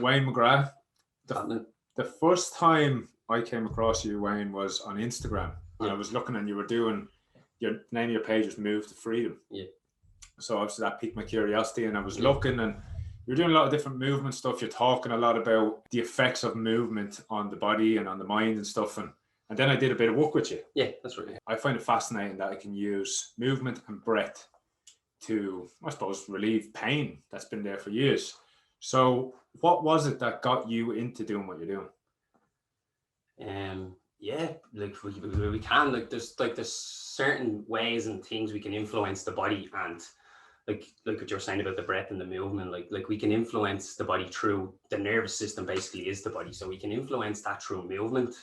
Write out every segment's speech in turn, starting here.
Wayne McGrath. Happening. The first time I came across you, Wayne, was on Instagram. And I was looking and you were doing, your name of your page was Move to Freedom. Yeah. So obviously that piqued my curiosity, and I was looking, and you're doing a lot of different movement stuff. You're talking a lot about the effects of movement on the body and on the mind and stuff. And then I did a bit of work with you. Yeah, that's right. I find it fascinating that I can use movement and breath to, I suppose, relieve pain that's been there for years. So what was it that got you into doing what you're doing? Yeah, like we can, like there's certain ways and things we can influence the body, and like what you're saying about the breath and the movement, like we can influence the body through the nervous system. Basically is the body, so we can influence that through movement,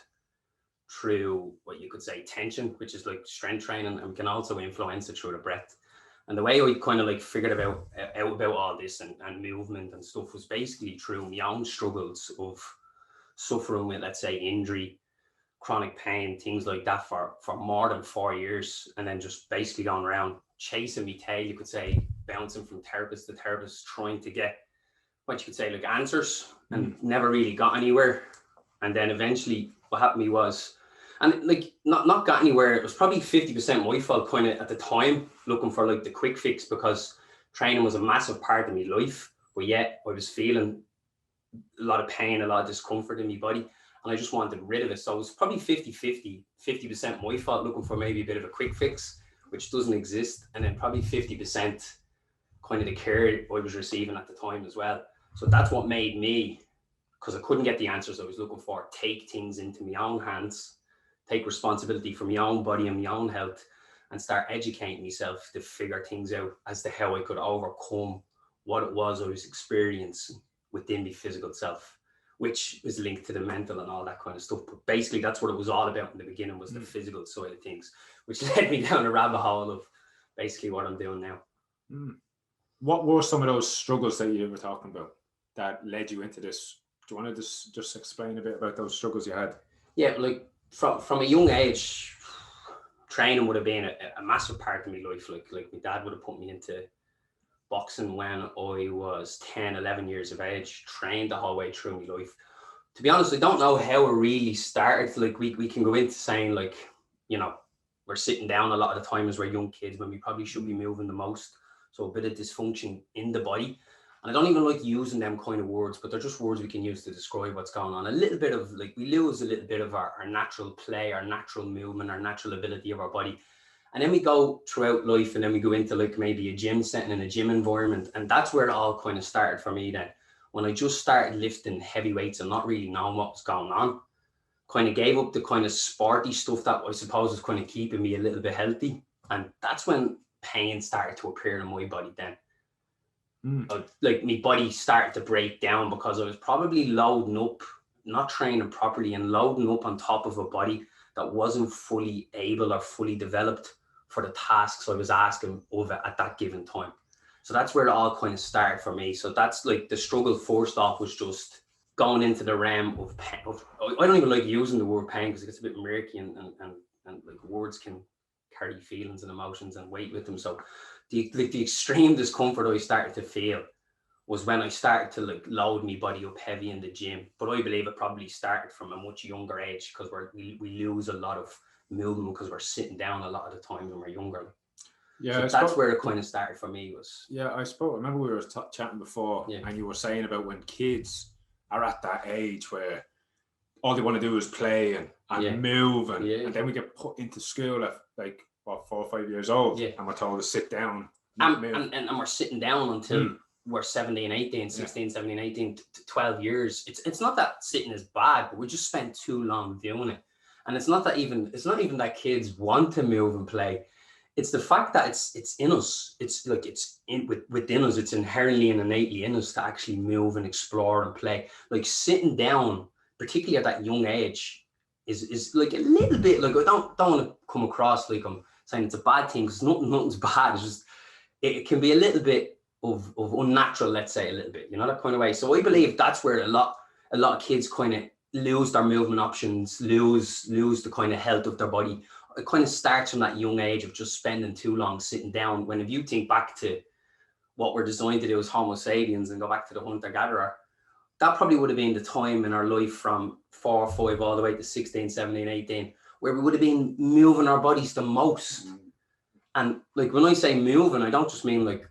through what you could say tension, which is like strength training, and we can also influence it through the breath. And the way I kind of like figured out about all this and movement and stuff was basically through my own struggles of suffering with, let's say, injury, chronic pain, things like that for more than 4 years, and then just basically going around chasing me tail, you could say, bouncing from therapist to therapist, trying to get what you could say like answers, and never really got anywhere. And then eventually what happened to me was, and like not got anywhere, it was probably 50% my fault kind of at the time, looking for like the quick fix, because training was a massive part of my life, but yet I was feeling a lot of pain, a lot of discomfort in my body, and I just wanted rid of it. So it was probably 50% my fault, looking for maybe a bit of a quick fix, which doesn't exist, and then probably 50% kind of the care I was receiving at the time as well. So that's what made me, because I couldn't get the answers I was looking for, take things into my own hands, take responsibility for my own body and my own health, and start educating myself to figure things out as to how I could overcome what it was I was experiencing within my physical self, which is linked to the mental and all that kind of stuff. But basically that's what it was all about in the beginning, was the physical side of things, which led me down a rabbit hole of basically what I'm doing now. What were some of those struggles that you were talking about that led you into this? Do you want to just explain a bit about those struggles you had? Yeah, like from a young age, training would have been a massive part of my life. Like my dad would have put me into boxing when I was 10, 11 years of age, trained the whole way through my life. To be honest, I don't know how it really started. Like we can go into saying, like, you know, we're sitting down a lot of the time as we're young kids when we probably should be moving the most. So a bit of dysfunction in the body. And I don't even like using them kind of words, but they're just words we can use to describe what's going on. A little bit of, like, we lose a little bit of our natural play, our natural movement, our natural ability of our body. And then we go throughout life, and then we go into like maybe a gym setting in a gym environment. And that's where it all kind of started for me then. When I just started lifting heavy weights and not really knowing what was going on, kind of gave up the kind of sporty stuff that I suppose was kind of keeping me a little bit healthy. And that's when pain started to appear in my body then. Like my body started to break down because I was probably loading up, not training properly, and loading up on top of a body that wasn't fully able or fully developed for the tasks I was asking of it at that given time. So that's where it all kind of started for me. So that's like the struggle first off was just going into the realm of pain. I don't even like using the word pain because it gets a bit murky, and like words can carry feelings and emotions and weight with them. So the extreme discomfort I started to feel was when I started to like load my body up heavy in the gym. But I believe it probably started from a much younger age, because we lose a lot of movement because we're sitting down a lot of the time when we're younger. Yeah, so that's where it kind of started for me. Was I remember we were chatting before, and you were saying about when kids are at that age where all they want to do is play and move, and then we get put into school at like 4 or 5 years old, and we're told to sit down and we're sitting down until we're 17, 18, 16, 17, 18, 12 years. It's not that sitting is bad, but we just spend too long doing it. And it's not even that kids want to move and play. It's the fact that it's in us. It's like within us. It's inherently and innately in us to actually move and explore and play. Like sitting down, particularly at that young age, is like a little bit like, I don't want to come across like I'm saying it's a bad thing, because nothing's bad. It's just it can be a little bit of unnatural, let's say, a little bit, you know, that kind of way. So I believe that's where a lot of kids kind of lose their movement options, lose the kind of health of their body. It kind of starts from that young age of just spending too long sitting down. When if you think back to what we're designed to do as Homo sapiens and go back to the hunter-gatherer, that probably would have been the time in our life from 4 or 5 all the way to 16, 17, 18, where we would have been moving our bodies the most. And like when I say moving, I don't just mean like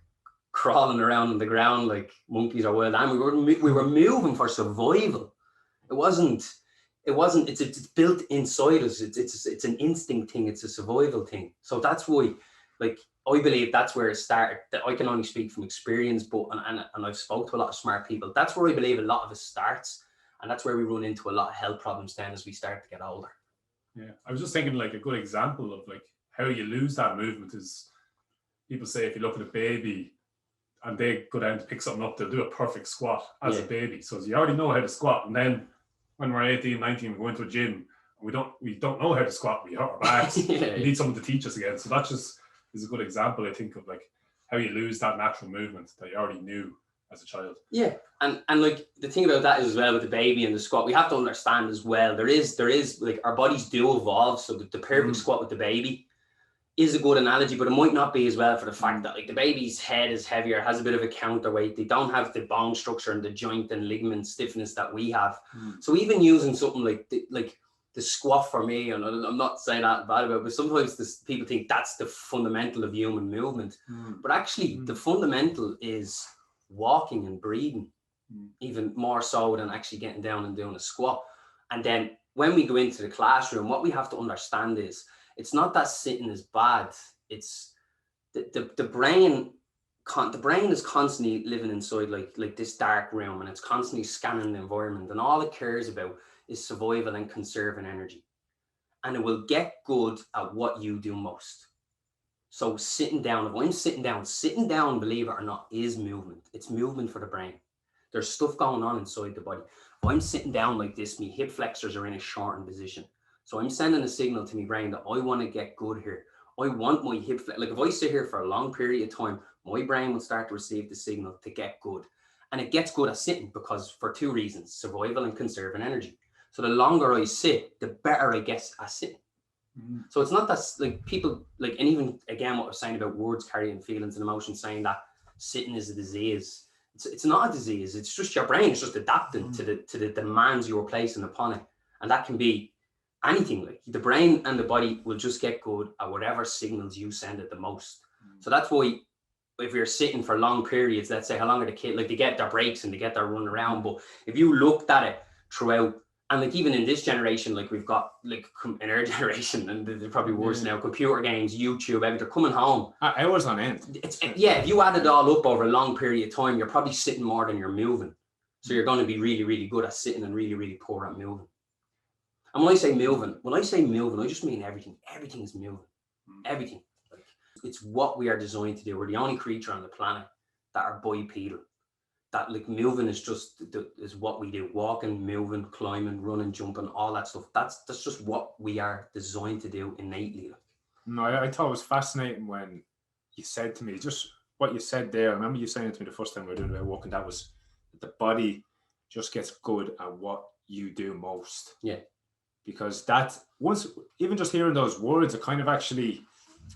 crawling around on the ground like monkeys or wild animals. We were moving for survival. It's built inside us. It's an instinct thing. It's a survival thing. So that's why, like, I believe that's where it started. That I can only speak from experience, but and I've spoke to a lot of smart people. That's where I believe a lot of it starts, and that's where we run into a lot of health problems then as we start to get older. Yeah, I was just thinking like a good example of like how you lose that movement is, people say if you look at a baby and they go down to pick something up, they'll do a perfect squat as a baby. So you already know how to squat, and then when we're 18, 19, we go into a gym and we don't know how to squat, we hurt our backs. We need someone to teach us again. So that just is a good example, I think, of like how you lose that natural movement that you already knew as a child. Yeah, and like the thing about that is as well with the baby and the squat, we have to understand as well, there is like our bodies do evolve, so the perfect squat with the baby is a good analogy, but it might not be as well for the fact that like the baby's head is heavier, has a bit of a counterweight. They don't have the bone structure and the joint and ligament stiffness that we have. So even using something like the squat for me, and I'm not saying that bad about it, but sometimes people think that's the fundamental of human movement. But actually the fundamental is walking and breathing, even more so than actually getting down and doing a squat. And then when we go into the classroom, what we have to understand is it's not that sitting is bad. It's the brain. The brain is constantly living inside like this dark room, and it's constantly scanning the environment, and all it cares about is survival and conserving energy. And it will get good at what you do most. So sitting down, if I'm sitting down, believe it or not, is movement. It's movement for the brain. There's stuff going on inside the body. If I'm sitting down like this, my hip flexors are in a shortened position. So I'm sending a signal to my brain that I want to get good here. I want my hip flex. Like if I sit here for a long period of time, my brain will start to receive the signal to get good. And it gets good at sitting because for 2 reasons, survival and conserving energy. So the longer I sit, the better I get at sitting. So it's not that like people like, and even again, what we're saying about words carrying feelings and emotions, saying that sitting is a disease. It's not a disease. It's just your brain is just adapting to the demands you're placing upon it. And that can be anything. Like the brain and the body will just get good at whatever signals you send it the most. So that's why if you're sitting for long periods, let's say how long are the kids, like they get their breaks and they get their run around. But if you looked at it throughout, and like even in this generation, like we've got like in our generation, and they're probably worse now, computer games, YouTube, everything, they're coming home. Hours on end. If you add it all up over a long period of time, you're probably sitting more than you're moving. So you're going to be really, really good at sitting and really, really poor at moving. And when I say moving, I just mean everything. Everything is moving. Everything. Like, it's what we are designed to do. We're the only creature on the planet that are bipedal. That like moving is just is what we do. Walking, moving, climbing, running, jumping, all that stuff. That's just what we are designed to do innately. No, I thought it was fascinating when you said to me, just what you said there. I remember you saying it to me the first time we were doing about walking. That was the body just gets good at what you do most. Yeah. Because that once, even just hearing those words, it kind of actually,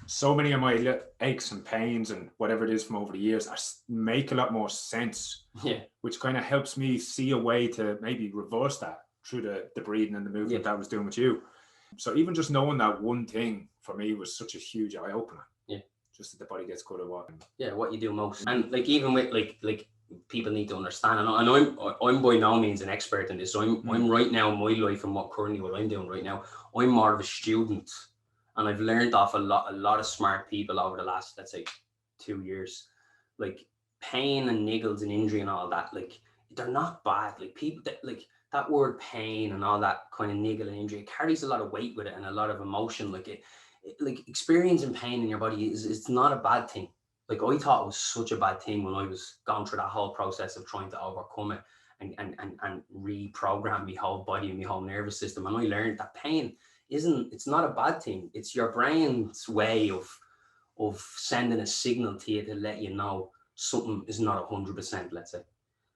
so many of my aches and pains and whatever it is from over the years make a lot more sense. Yeah. Which kind of helps me see a way to maybe reverse that through the breathing and the movement that I was doing with you. So even just knowing that one thing for me was such a huge eye opener. Yeah. Just that the body gets good at what. Yeah, what you do most. And like even with like people need to understand, and I'm by no means an expert in this. So I'm right now in my life and what I'm doing right now, I'm more of a student, and I've learned off a lot of smart people over the last, let's say, 2 years. Like pain and niggles and injury and all that, like they're not bad. Like people that like that word pain and all that kind of niggle and injury, it carries a lot of weight with it and a lot of emotion. Like like experiencing pain in your body it's not a bad thing. Like I thought it was such a bad thing when I was going through that whole process of trying to overcome it and reprogram my whole body and my whole nervous system. And I learned that pain it's not a bad thing. It's your brain's way of sending a signal to you to let you know something is not 100%, let's say.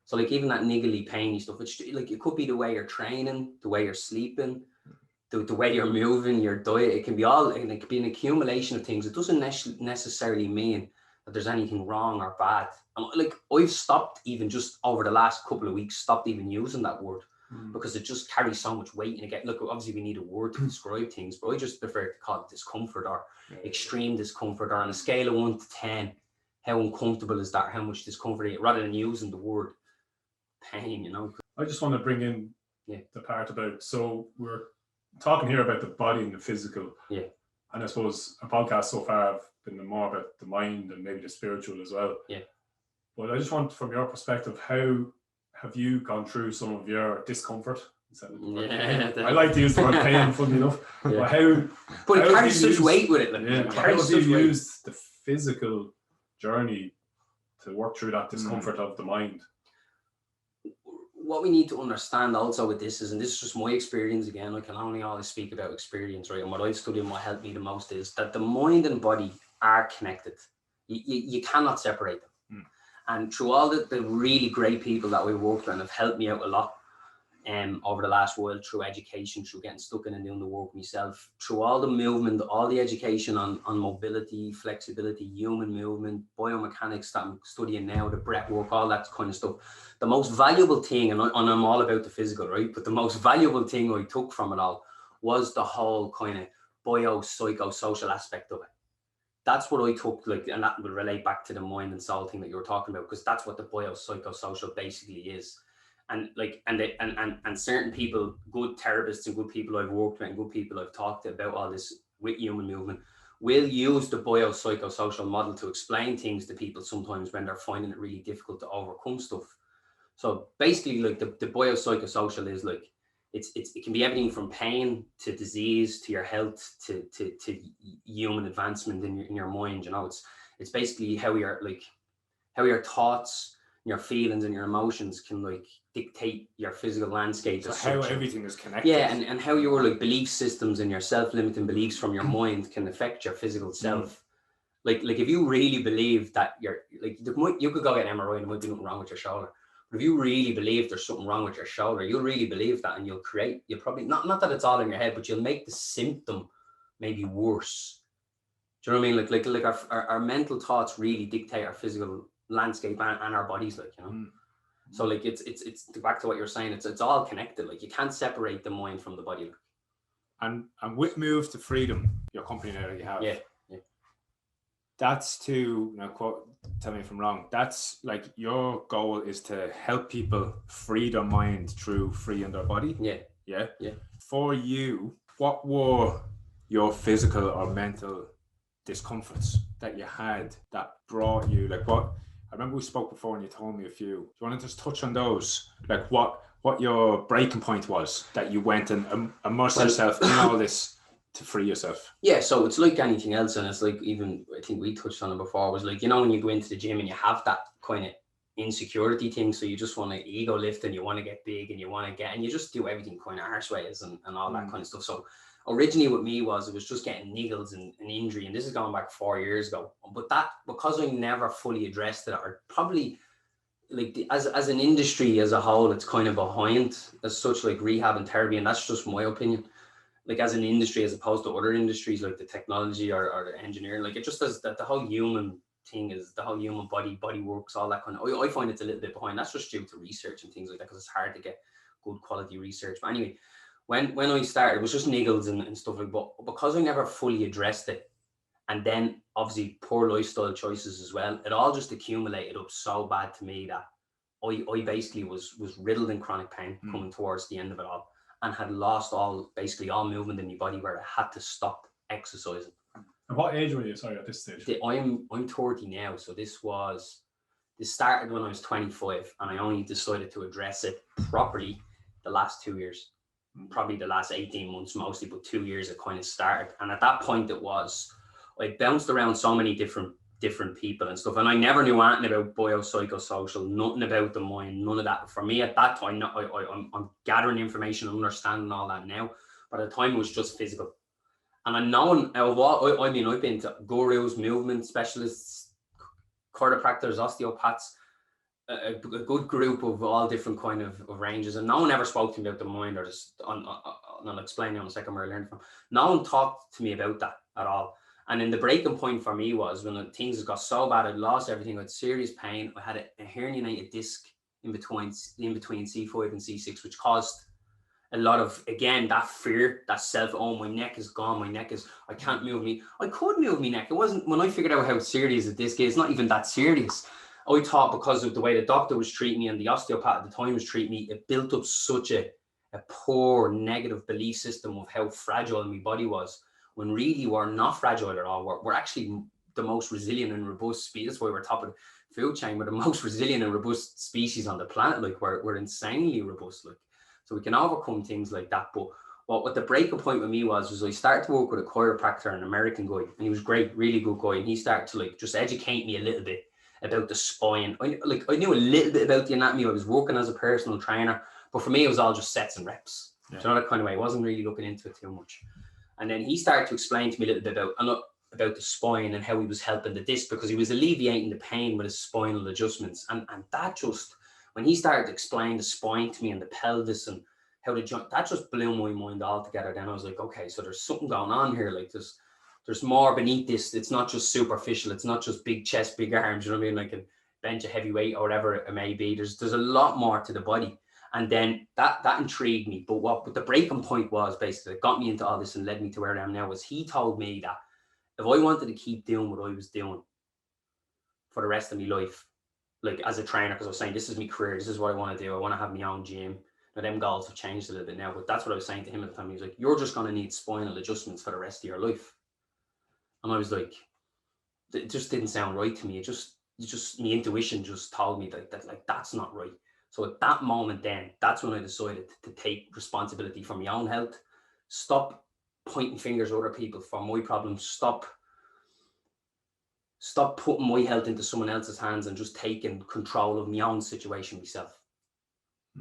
So like even that niggly, painy stuff, it's like it could be the way you're training, the way you're sleeping, the way you're moving, your diet. It can be an accumulation of things. It doesn't necessarily mean that there's anything wrong or bad. And like, I've stopped even just over the last couple of weeks, stopped even using that word because it just carries so much weight. And again, look, obviously we need a word to describe things, but I just prefer to call it discomfort or extreme discomfort, or on a scale of 1 to 10, how uncomfortable is that? How much discomfort is it? Rather than using the word pain, you know. I just want to bring in the part about, so we're talking here about the body and the physical. Yeah. And I suppose a podcast so far have been more about the mind and maybe the spiritual as well. Yeah. But I just want, from your perspective, how have you gone through some of your discomfort? I like to use the word pain, funny enough. But but it carries such weight with it. Like, how have you used the physical journey to work through that discomfort of the mind? What we need to understand also with this is, and this is just my experience again, I can only always speak about experience, right? And what I've studied and what helped me the most is that the mind and body are connected. You cannot separate them. And through all the really great people that we worked with and have helped me out a lot over the last while, through education, through getting stuck in and doing the work myself, through all the movement, all the education on mobility, flexibility, human movement, biomechanics that I'm studying now, the breath work, all that kind of stuff. The most valuable thing, and I'm all about the physical, right? But the most valuable thing I took from it all was the whole kind of biopsychosocial aspect of it. That's what I took, like, and that will relate back to the mind and soul thing that you were talking about, because that's what the biopsychosocial basically is. And like, and certain people, good therapists and good people I've worked with and good people I've talked to about all this with human movement, will use the biopsychosocial model to explain things to people sometimes when they're finding it really difficult to overcome stuff. So basically, like, the biopsychosocial is like, it can be everything from pain to disease to your health to human advancement in your mind. You know, it's basically how your thoughts, your feelings and your emotions can like dictate your physical landscape. So how everything is connected. Yeah, and how your like belief systems and your self-limiting beliefs from your mind can affect your physical self. Like if you really believe that you could go get an MRI and there might be nothing wrong with your shoulder. But if you really believe there's something wrong with your shoulder, you'll really believe that, and you'll probably not that it's all in your head, but you'll make the symptom maybe worse. Do you know what I mean? Like our mental thoughts really dictate our physical landscape and our bodies, like, you know. So like it's back to what you're saying, it's all connected. Like, you can't separate the mind from the body. And with Move to Freedom, your company now that you have, that's to, now quote, tell me if I'm wrong, that's like your goal is to help people free their mind through freeing their body. Yeah. For you, what were your physical or mental discomforts that you had that brought you, like, what? I remember we spoke before and you told me a few. Do you want to just touch on those? Like what your breaking point was that you went and immersed yourself in all this to free yourself? Yeah, so it's like anything else, and it's like, even I think we touched on it before, was like, you know, when you go into the gym and you have that kind of insecurity thing, so you just want to ego lift and you want to get big and you want to get, and you just do everything kind of arseways and all that kind of stuff. So originally with me it was just getting niggles and injury, and this is going back 4 years ago. But that, because I never fully addressed it, or probably like as an industry as a whole, it's kind of behind as such, like rehab and therapy, and that's just my opinion. Like, as an industry, as opposed to other industries like the technology or the engineering, like, it just does that. The whole human thing is the whole human body works, all that kind of. I find it's a little bit behind. That's just due to research and things like that, because it's hard to get good quality research. But anyway, when I started, it was just niggles and stuff like. But because I never fully addressed it, and then obviously poor lifestyle choices as well, it all just accumulated up so bad to me that I basically was riddled in chronic pain coming towards the end of it all, and had lost basically all movement in my body, where I had to stop exercising. And what age were you, sorry, at this stage? I'm 30 now, so this started when I was 25, and I only decided to address it properly the last 2 years. Probably the last 18 months mostly, but 2 years it kind of started. And at that point I bounced around so many different people and stuff, and I never knew anything about biopsychosocial, nothing about the mind, none of that. For me at that time, I'm gathering information and understanding all that now, but at the time it was just physical. And I've known I've been to gurus, movement specialists, chiropractors, osteopaths, a good group of all different kind of ranges, and no one ever spoke to me about the mind, or just I'll explain on a second where I learned from. No one talked to me about that at all. And then the breaking point for me was when things got so bad, I'd lost everything, I had serious pain. I had a herniated disc in between C5 and C6, which caused a lot of, again, that fear, that oh, my neck is gone, I can't move me. I could move my neck. It wasn't, when I figured out how serious a disc is, it's not even that serious. I thought because of the way the doctor was treating me and the osteopath at the time was treating me, it built up such a poor negative belief system of how fragile my body was, when really we're not fragile at all. We're actually the most resilient and robust species. That's why we're top of the food chain. We're the most resilient and robust species on the planet. Like we're insanely robust. Like, so we can overcome things like that. But what the breaking point with me was I started to work with a chiropractor, an American guy, and he was great, really good guy. And he started to like just educate me a little bit about the spine. I knew a little bit about the anatomy. I was working as a personal trainer, but for me, it was all just sets and reps. Yeah. So that kind of way, I wasn't really looking into it too much. And then he started to explain to me a little bit about the spine and how he was helping the disc, because he was alleviating the pain with his spinal adjustments. And that just, when he started to explain the spine to me and the pelvis and how the joint, that just blew my mind altogether. Then I was like, okay, so there's something going on here. Like there's more beneath this. It's not just superficial. It's not just big chest, big arms. You know what I mean? Like a bench a heavy weight or whatever it may be. There's a lot more to the body. And then that intrigued me. But the breaking point was basically, it got me into all this and led me to where I am now, was he told me that if I wanted to keep doing what I was doing for the rest of my life, like as a trainer, because I was saying, this is my career, this is what I want to do. I want to have my own gym. Now, them goals have changed a little bit now, but that's what I was saying to him at the time. He was like, you're just going to need spinal adjustments for the rest of your life. And I was like, it just didn't sound right to me. It just my intuition just told me that that's not right. So at that moment then, that's when I decided to take responsibility for my own health, stop pointing fingers at other people for my problems, stop putting my health into someone else's hands and just taking control of my own situation myself.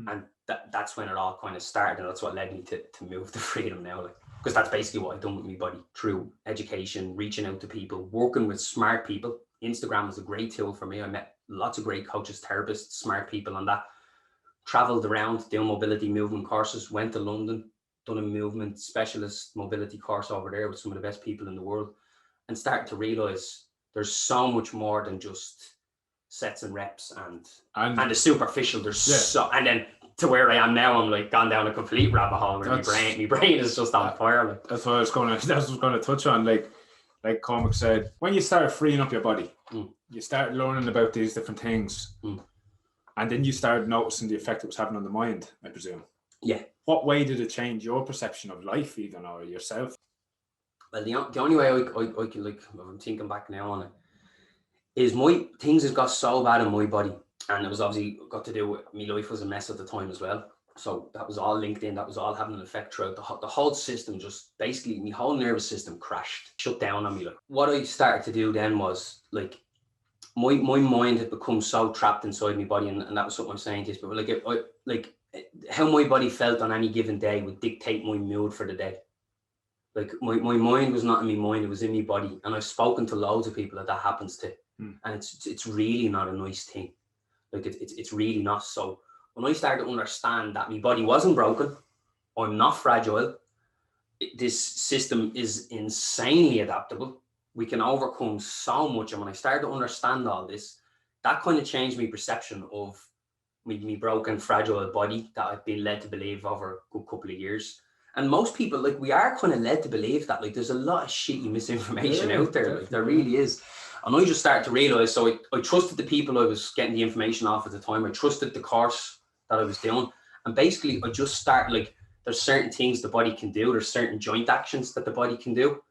And that's when it all kind of started, and that's what led me to move to freedom now. Like, because that's basically what I've done with my body, through education, reaching out to people, working with smart people. Instagram was a great tool for me. I met lots of great coaches, therapists, smart people on that. Traveled around doing mobility movement courses, went to London, done a movement specialist mobility course over there with some of the best people in the world, and started to realize there's so much more than just sets and reps and the superficial. There's and then to where I am now, I'm like gone down a complete rabbit hole where my brain is just on fire. Like. That's what I was going to touch on. Like Cormac said, when you start freeing up your body, you start learning about these different things. And then you started noticing the effect it was having on the mind, I presume. Yeah. What way did it change your perception of life, even, or yourself? Well, the only way I can, like, I'm thinking back now on it, is my things has got so bad in my body. And it was obviously got to do with, my life was a mess at the time as well. So that was all linked in. That was all having an effect throughout the whole system. Just basically, my whole nervous system crashed, shut down on me. Like, what I started to do then was, like, my mind had become so trapped inside my body, and that was something I'm saying to you, but how my body felt on any given day would dictate my mood for the day. Like my mind was not in my mind, it was in my body. And I've spoken to loads of people that happens to, and it's really not a nice thing. Like it's really not. So when I started to understand that my body wasn't broken, I'm not fragile, this system is insanely adaptable. We can overcome so much. And when I started to understand all this, that kind of changed my perception of me broken, fragile body that I've been led to believe over a good couple of years. And most people, like, we are kind of led to believe that, like, there's a lot of shitty misinformation out there. Like, there really is. And I just started to realize, so I trusted the people I was getting the information off at the time. I trusted the course that I was doing. And basically, I just started, like, there's certain things the body can do. There's certain joint actions that the body can do.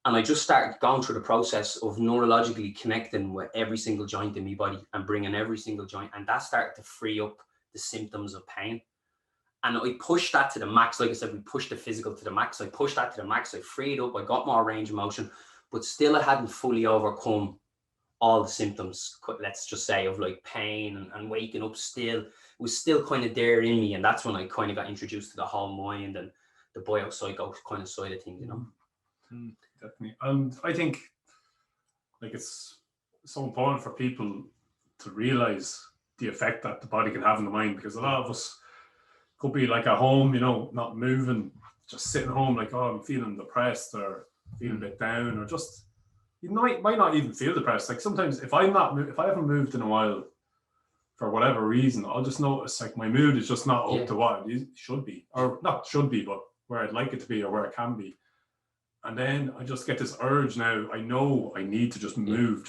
And I just started going through the process of neurologically connecting with every single joint in my body and bringing every single joint. And that started to free up the symptoms of pain. And I pushed that to the max. Like I said, we pushed the physical to the max. I pushed that to the max. I freed up. I got more range of motion, but still I hadn't fully overcome all the symptoms, let's just say, of like pain and waking up still. It was still kind of there in me. And that's when I kind of got introduced to the whole mind and the biopsycho kind of side of things, you know? Definitely. And I think, like, it's so important for people to realize the effect that the body can have on the mind, because a lot of us could be like at home, you know, not moving, just sitting home, like, oh, I'm feeling depressed or feeling a bit down, or just you might not even feel depressed. Like sometimes if I haven't moved in a while for whatever reason, I'll just notice like my mood is just not up to what it should be, or not should be, but where I'd like it to be or where it can be. And then I just get this urge now. I know I need to just move,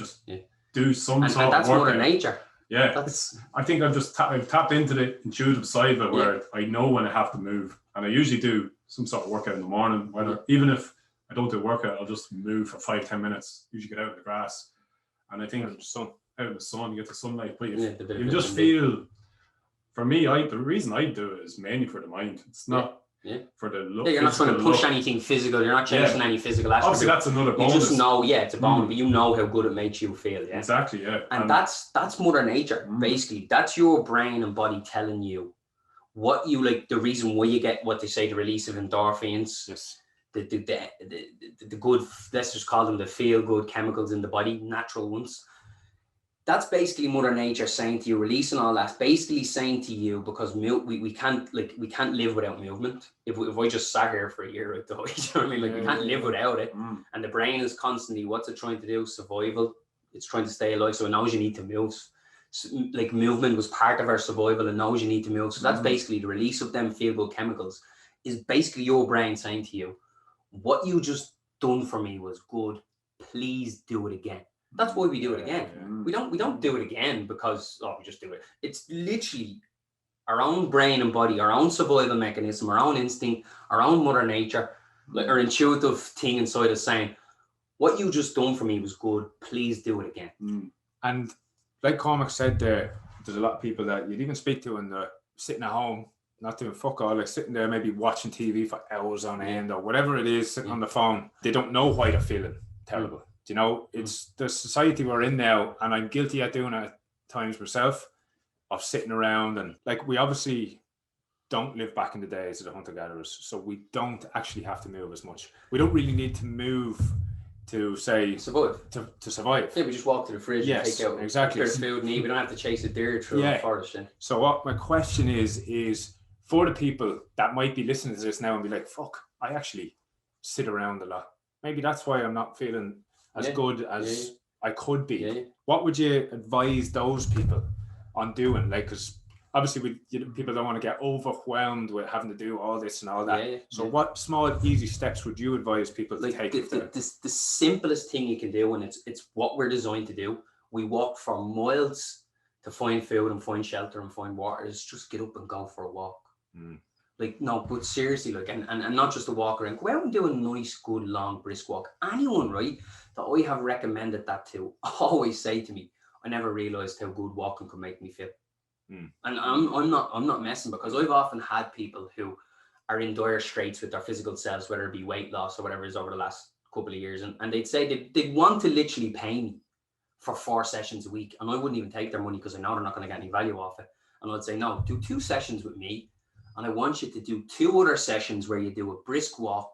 do some sort of work. And that's Mother Nature. Yeah, I think I've tapped into the intuitive side of it where I know when I have to move, and I usually do some sort of workout in the morning. Even if I don't do a workout, I'll just move for 5-10 minutes. Usually get out of the grass, and I think out of the sun, you get the sunlight. But you just feel. For me, the reason I do it is mainly for the mind. It's not. Yeah. For the look. You're not trying to push anything physical. You're not chasing any physical aspect. Obviously, that's another bonus. You just know, it's a bonus, but you know how good it makes you feel. Yeah, exactly. Yeah, and that's Mother Nature. Basically, that's your brain and body telling you what you like. The reason why you get what they say, the release of endorphins. Yes. The good. Let's just call them the feel good chemicals in the body, natural ones. That's basically Mother Nature saying to you, releasing all that, basically saying to you, because we can't live without movement. If I just sat here for a year, I'd die. You know what I mean? Like we can't live without it. And the brain is constantly, what's it trying to do? Survival. It's trying to stay alive. So it knows you need to move. So, like movement was part of our survival and knows you need to move. So that's basically the release of them feel-good chemicals is basically your brain saying to you, what you just done for me was good. Please do it again. That's why we do it again. Yeah. We don't do it again because we just do it. It's literally our own brain and body, our own survival mechanism, our own instinct, our own Mother Nature, like our intuitive thing inside us saying, what you just done for me was good. Please do it again. And like Cormac said there's a lot of people that you'd even speak to when they're sitting at home, not doing fuck all, like sitting there maybe watching TV for hours on end or whatever it is, sitting on the phone. They don't know why they're feeling terrible. You know, it's the society we're in now, and I'm guilty at doing it at times myself, of sitting around and like we obviously don't live back in the days of the hunter-gatherers, so we don't actually have to move as much. We don't really need to move to say survive. To survive. Yeah, we just walk to the fridge and take out a bit of food and eat. We don't have to chase a deer through the forest. So what my question is for the people that might be listening to this now and be like, fuck, I actually sit around a lot. Maybe that's why I'm not feeling as good as I could be. Yeah. What would you advise those people on doing? Like, because obviously people don't want to get overwhelmed with having to do all this and all that. So what small, easy steps would you advise people to take? The simplest thing you can do, and it's what we're designed to do. We walk for miles to find food and find shelter and find water. Is just get up and go for a walk. Like, no, but seriously, like, and not just a walk around. Go out and do a nice, good, long, brisk walk. Anyone, right, that I have recommended that to always say to me, I never realised how good walking could make me feel. And I'm not messing, because I've often had people who are in dire straits with their physical selves, whether it be weight loss or whatever it is over the last couple of years, and they'd say they'd want to literally pay me for 4 sessions a week, and I wouldn't even take their money because I know they're not going to get any value off it. And I'd say, no, do 2 sessions with me, and I want you to do 2 other sessions where you do a brisk walk,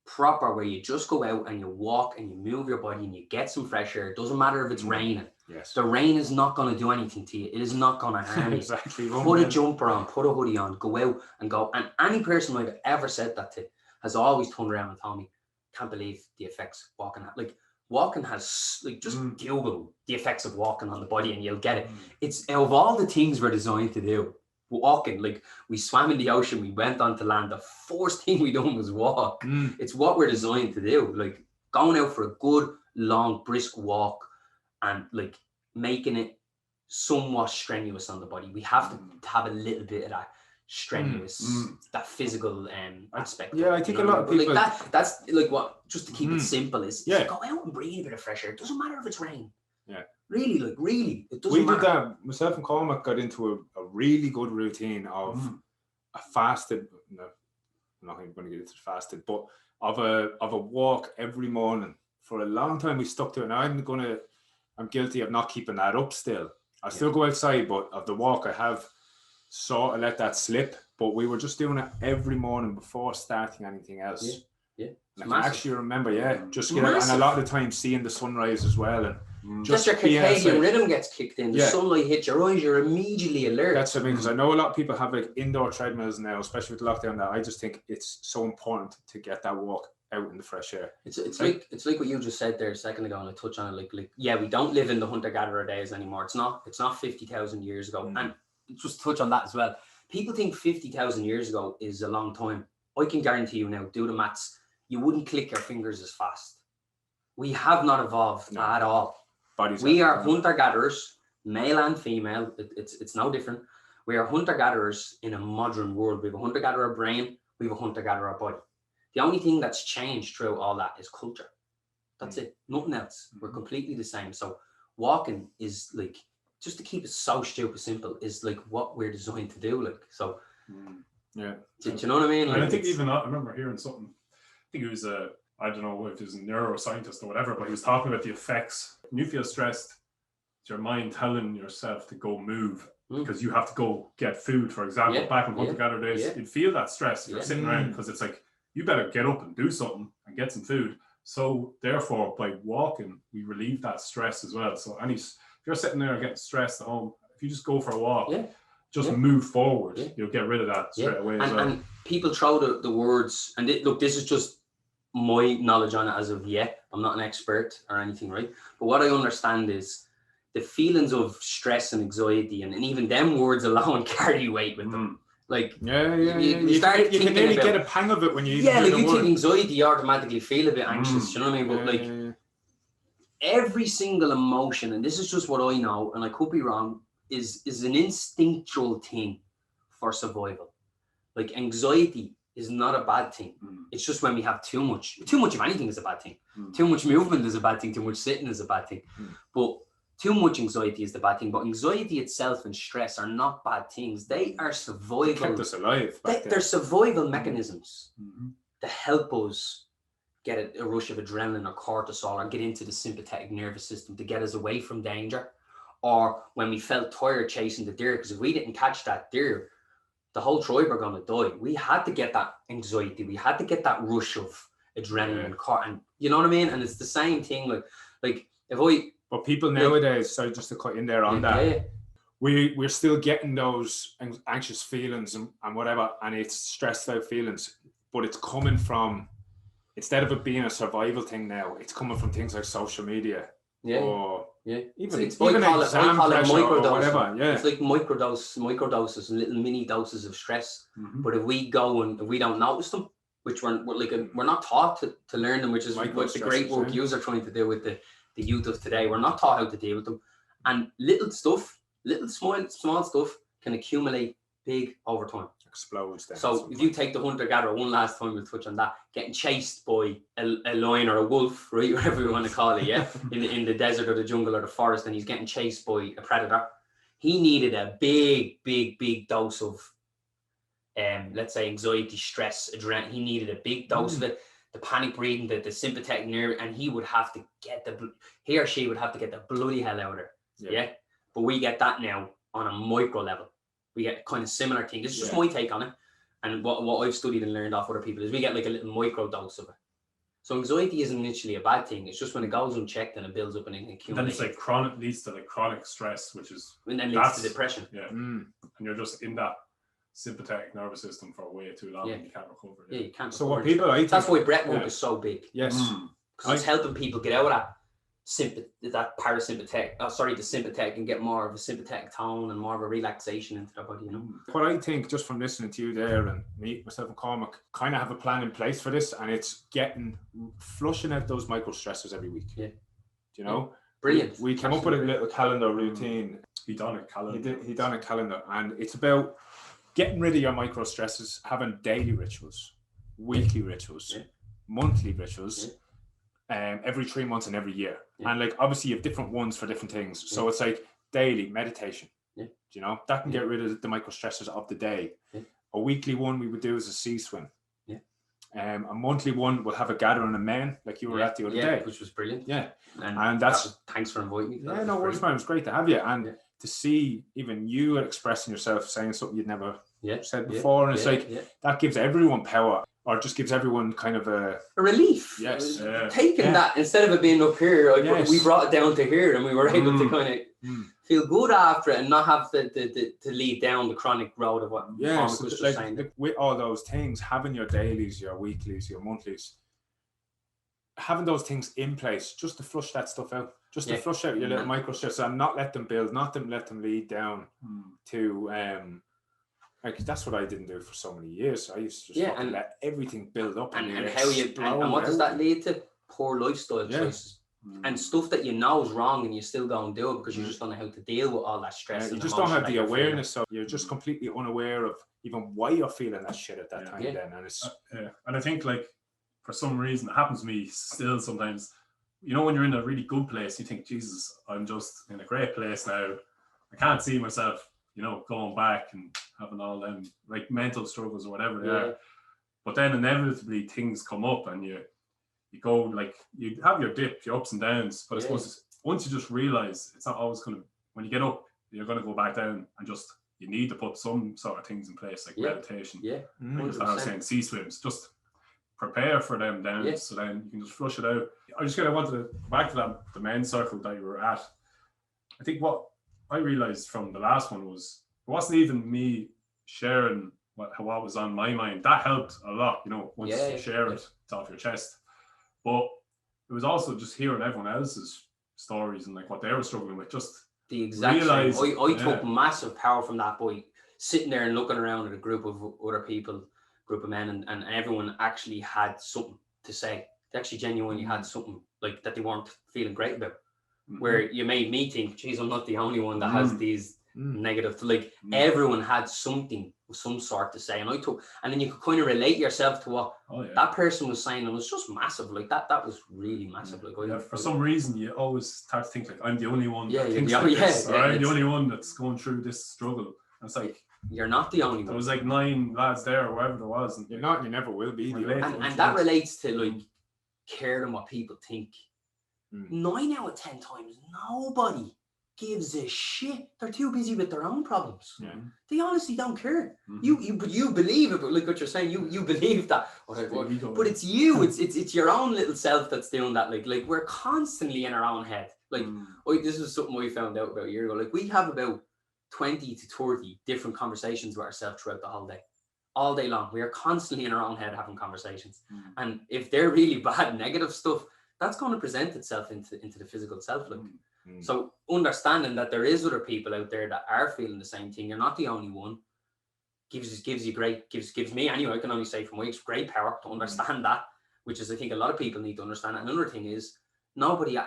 proper, where you just go out and you walk and you move your body and you get some fresh air. It doesn't matter if it's raining. Yes. The rain is not going to do anything to you. It is not going to harm you. Exactly. Put a jumper on, put a hoodie on, go out and go. And any person I've ever said that to has always turned around and told me, can't believe the effects walking had. Like, walking has, like, just Google the effects of walking on the body and you'll get it. It's, of all the things we're designed to do, walking, like, we swam in the ocean, we went onto land, the first thing we done was walk. It's what we're designed to do. Like, going out for a good, long, brisk walk and, like, making it somewhat strenuous on the body. We have to have a little bit of that strenuous, that physical aspect. Yeah, I think a lot of people, like that's like, what, just to keep it simple, is go out and breathe a bit of fresh air. It doesn't matter if it's rain. Yeah. Really, it doesn't matter. We did that. Myself and Cormac got into a really good routine of a fasted, no, I'm not even going to get into fasted, but of a walk every morning. For a long time we stuck to it, and I'm guilty of not keeping that up still. I still go outside, but of the walk I have sort of let that slip. But we were just doing it every morning before starting anything else. Yeah. And I can actually remember, just get out, and a lot of the time seeing the sunrise as well, and just your circadian rhythm gets kicked in. The sunlight hits your eyes, you're immediately alert. That's what I mean, because I know a lot of people have like indoor treadmills now, especially with lockdown. That I just think it's so important to get that walk out in the fresh air. It's like what you just said there a second ago, and I touch on it. Like yeah, we don't live in the hunter-gatherer days anymore. It's not 50,000 years ago. And just touch on that as well. People think 50,000 years ago is a long time. I can guarantee you now, do the maths, you wouldn't click your fingers as fast. We have not evolved at all. We are hunter-gatherers, male and female. It's no different. We are hunter-gatherers in a modern world. We have a hunter-gatherer brain. We have a hunter-gatherer body. The only thing that's changed through all that is culture. That's it. Nothing else. We're completely the same. So walking is like, just to keep it so stupid simple, is like what we're designed to do. Like, so yeah. Do you know what I mean? Like, and I think even I remember hearing something. I think it was I don't know if it was a neuroscientist or whatever, but he was talking about the effects. When you feel stressed, it's your mind telling yourself to go move because you have to go get food. For example, back in hunter-gatherer days, you'd feel that stress. You're sitting around because it's like, you better get up and do something and get some food. So therefore, by walking, we relieve that stress as well. So if you're sitting there getting stressed at home, if you just go for a walk, just move forward, you'll get rid of that straight away as well. And people throw the words, and look, this is just my knowledge on it as of yet. I'm not an expert or anything, right? But what I understand is the feelings of stress and anxiety, and even them words alone carry weight with them. Like, you can nearly get a pang of it when you like you think anxiety, you automatically feel a bit anxious. You know what I mean? But every single emotion, and this is just what I know, and I could be wrong, is an instinctual thing for survival. Like anxiety is not a bad thing. It's just when we have too much of anything is a bad thing. Too much movement is a bad thing. Too much sitting is a bad thing. But too much anxiety is the bad thing. But anxiety itself and stress are not bad things. They are survival. They kept us alive. They're survival mechanisms that help us get a rush of adrenaline or cortisol, or get into the sympathetic nervous system to get us away from danger. Or when we felt tired chasing the deer, because if we didn't catch that deer, the whole tribe are going to die. We had to get that anxiety. We had to get that rush of adrenaline and you know what I mean? And it's the same thing. Like if I... But people nowadays, sorry, just to cut in there on that, we're still getting those anxious feelings and whatever, and it's stressed out feelings, but it's coming from, instead of it being a survival thing now, it's coming from things like social media. Or even exam pressure or whatever. It's like microdoses, little mini doses of stress. But if we go and if we don't notice them, which we're not taught to learn them, which is what the great work you are trying to do with the youth of today. We're not taught how to deal with them, and little small stuff can accumulate big over time. Explodes then. So if you take the hunter-gatherer, one last time we'll touch on that, getting chased by a lion or a wolf, right, whatever you want to call it, in the desert or the jungle or the forest, and he's getting chased by a predator. He needed a big dose of let's say anxiety, stress, adrenaline. He needed a big dose of it, the panic breathing, the sympathetic nerve, and he or she would have to get the bloody hell out of there. But we get that now on a micro level. We get kind of similar thing. This is just my take on it. And what I've studied and learned off other people is we get like a little micro dose of it. So anxiety isn't literally a bad thing. It's just when it goes unchecked and it builds up and it accumulates. Then it's like leads to like chronic stress, which is... And then leads to depression. Yeah. And you're just in that sympathetic nervous system for way too long and you can't recover. Yeah, you can't. So what people... I think, that's why breath work is so big. Yes. Because it's helping people get out of that the sympathetic, and get more of a sympathetic tone and more of a relaxation into their body, you know. What I think, just from listening to you there and myself and Cormac, kind of have a plan in place for this, and it's flushing out those micro stressors every week. Yeah. Do you know? Brilliant. We came up with a little calendar routine. He done a calendar, and it's about getting rid of your micro stresses, having daily rituals, weekly rituals, monthly rituals. Every 3 months and every year. And like obviously you have different ones for different things. So it's like daily meditation. You know, that can get rid of the micro stressors of the day. A weekly one we would do is a sea swim. A monthly one we'll have a gathering of men like you were at the other day. Which was brilliant. And that's thanks for inviting me. Yeah, no worries, man. It was great to have you. And to see even you expressing yourself, saying something you'd never said before. And it's that gives everyone power. Or just gives everyone kind of a relief. Yes. Taking that, instead of it being up here, we brought it down to here, and we were able to kind of feel good after it and not have to lead down the chronic road of what was saying. With all those things, having your dailies, your weeklies, your monthlies, having those things in place just to flush that stuff out, just to flush out your little micro stress and not let them build, not let them lead down to like that's what I didn't do for so many years. I used to just let everything build up and how you and what does that lead to? Poor lifestyle choices and stuff that you know is wrong and you still go and do it because you just don't know how to deal with all that stress. You just don't have the awareness, so you're just completely unaware of even why you're feeling that shit at that time. Then and it's and I think like for some reason it happens to me still sometimes. You know, when you're in a really good place, you think, Jesus, I'm just in a great place now. I can't see myself, you know, going back and having all them like mental struggles or whatever they are. But then inevitably things come up and you go like, you have your dip, your ups and downs. But I suppose once you just realize it's not always going to, when you get up, you're going to go back down and just, you need to put some sort of things in place like meditation. Like I was saying, sea swims, just prepare for them down so then you can just flush it out. I just kind of wanted to go back to that, the men's circle that you were at. I think what I realized from the last one was it wasn't even me sharing what was on my mind. That helped a lot, you know, once you share it, it's off your chest. But it was also just hearing everyone else's stories and like what they were struggling with. Just the exact same. I took massive power from that boy, sitting there and looking around at a group of other people, group of men, and everyone actually had something to say. They actually genuinely had something like that they weren't feeling great about. Where you made me think, geez, I'm not the only one that has these negative. Like everyone had something of some sort to say, and then you could kind of relate yourself to what that person was saying. It was just massive. Like that was really massive. Like for some reason, you always start to think like I'm the only one that thinks like this, or I'm the only one that's going through this struggle. And it's like, you're not the only one. There was like 9 lads there or whatever there was, and you're not, you never will be. And that relates to like caring what people think. 9 out of 10 times, nobody gives a shit. They're too busy with their own problems. They honestly don't care. You believe it, but look what you're saying. You believe that, but it's you. It's your own little self that's doing that. Like we're constantly in our own head. Like this is something we found out about a year ago. Like we have about 20 to 30 different conversations with ourselves throughout the whole day, all day long. We are constantly in our own head having conversations, and if they're really bad, negative stuff, that's going to present itself into the physical self. Like so, understanding that there is other people out there that are feeling the same thing. You're not the only one. Gives me anyway. I can only say from my great power to understand that, which is I think a lot of people need to understand. And another thing is nobody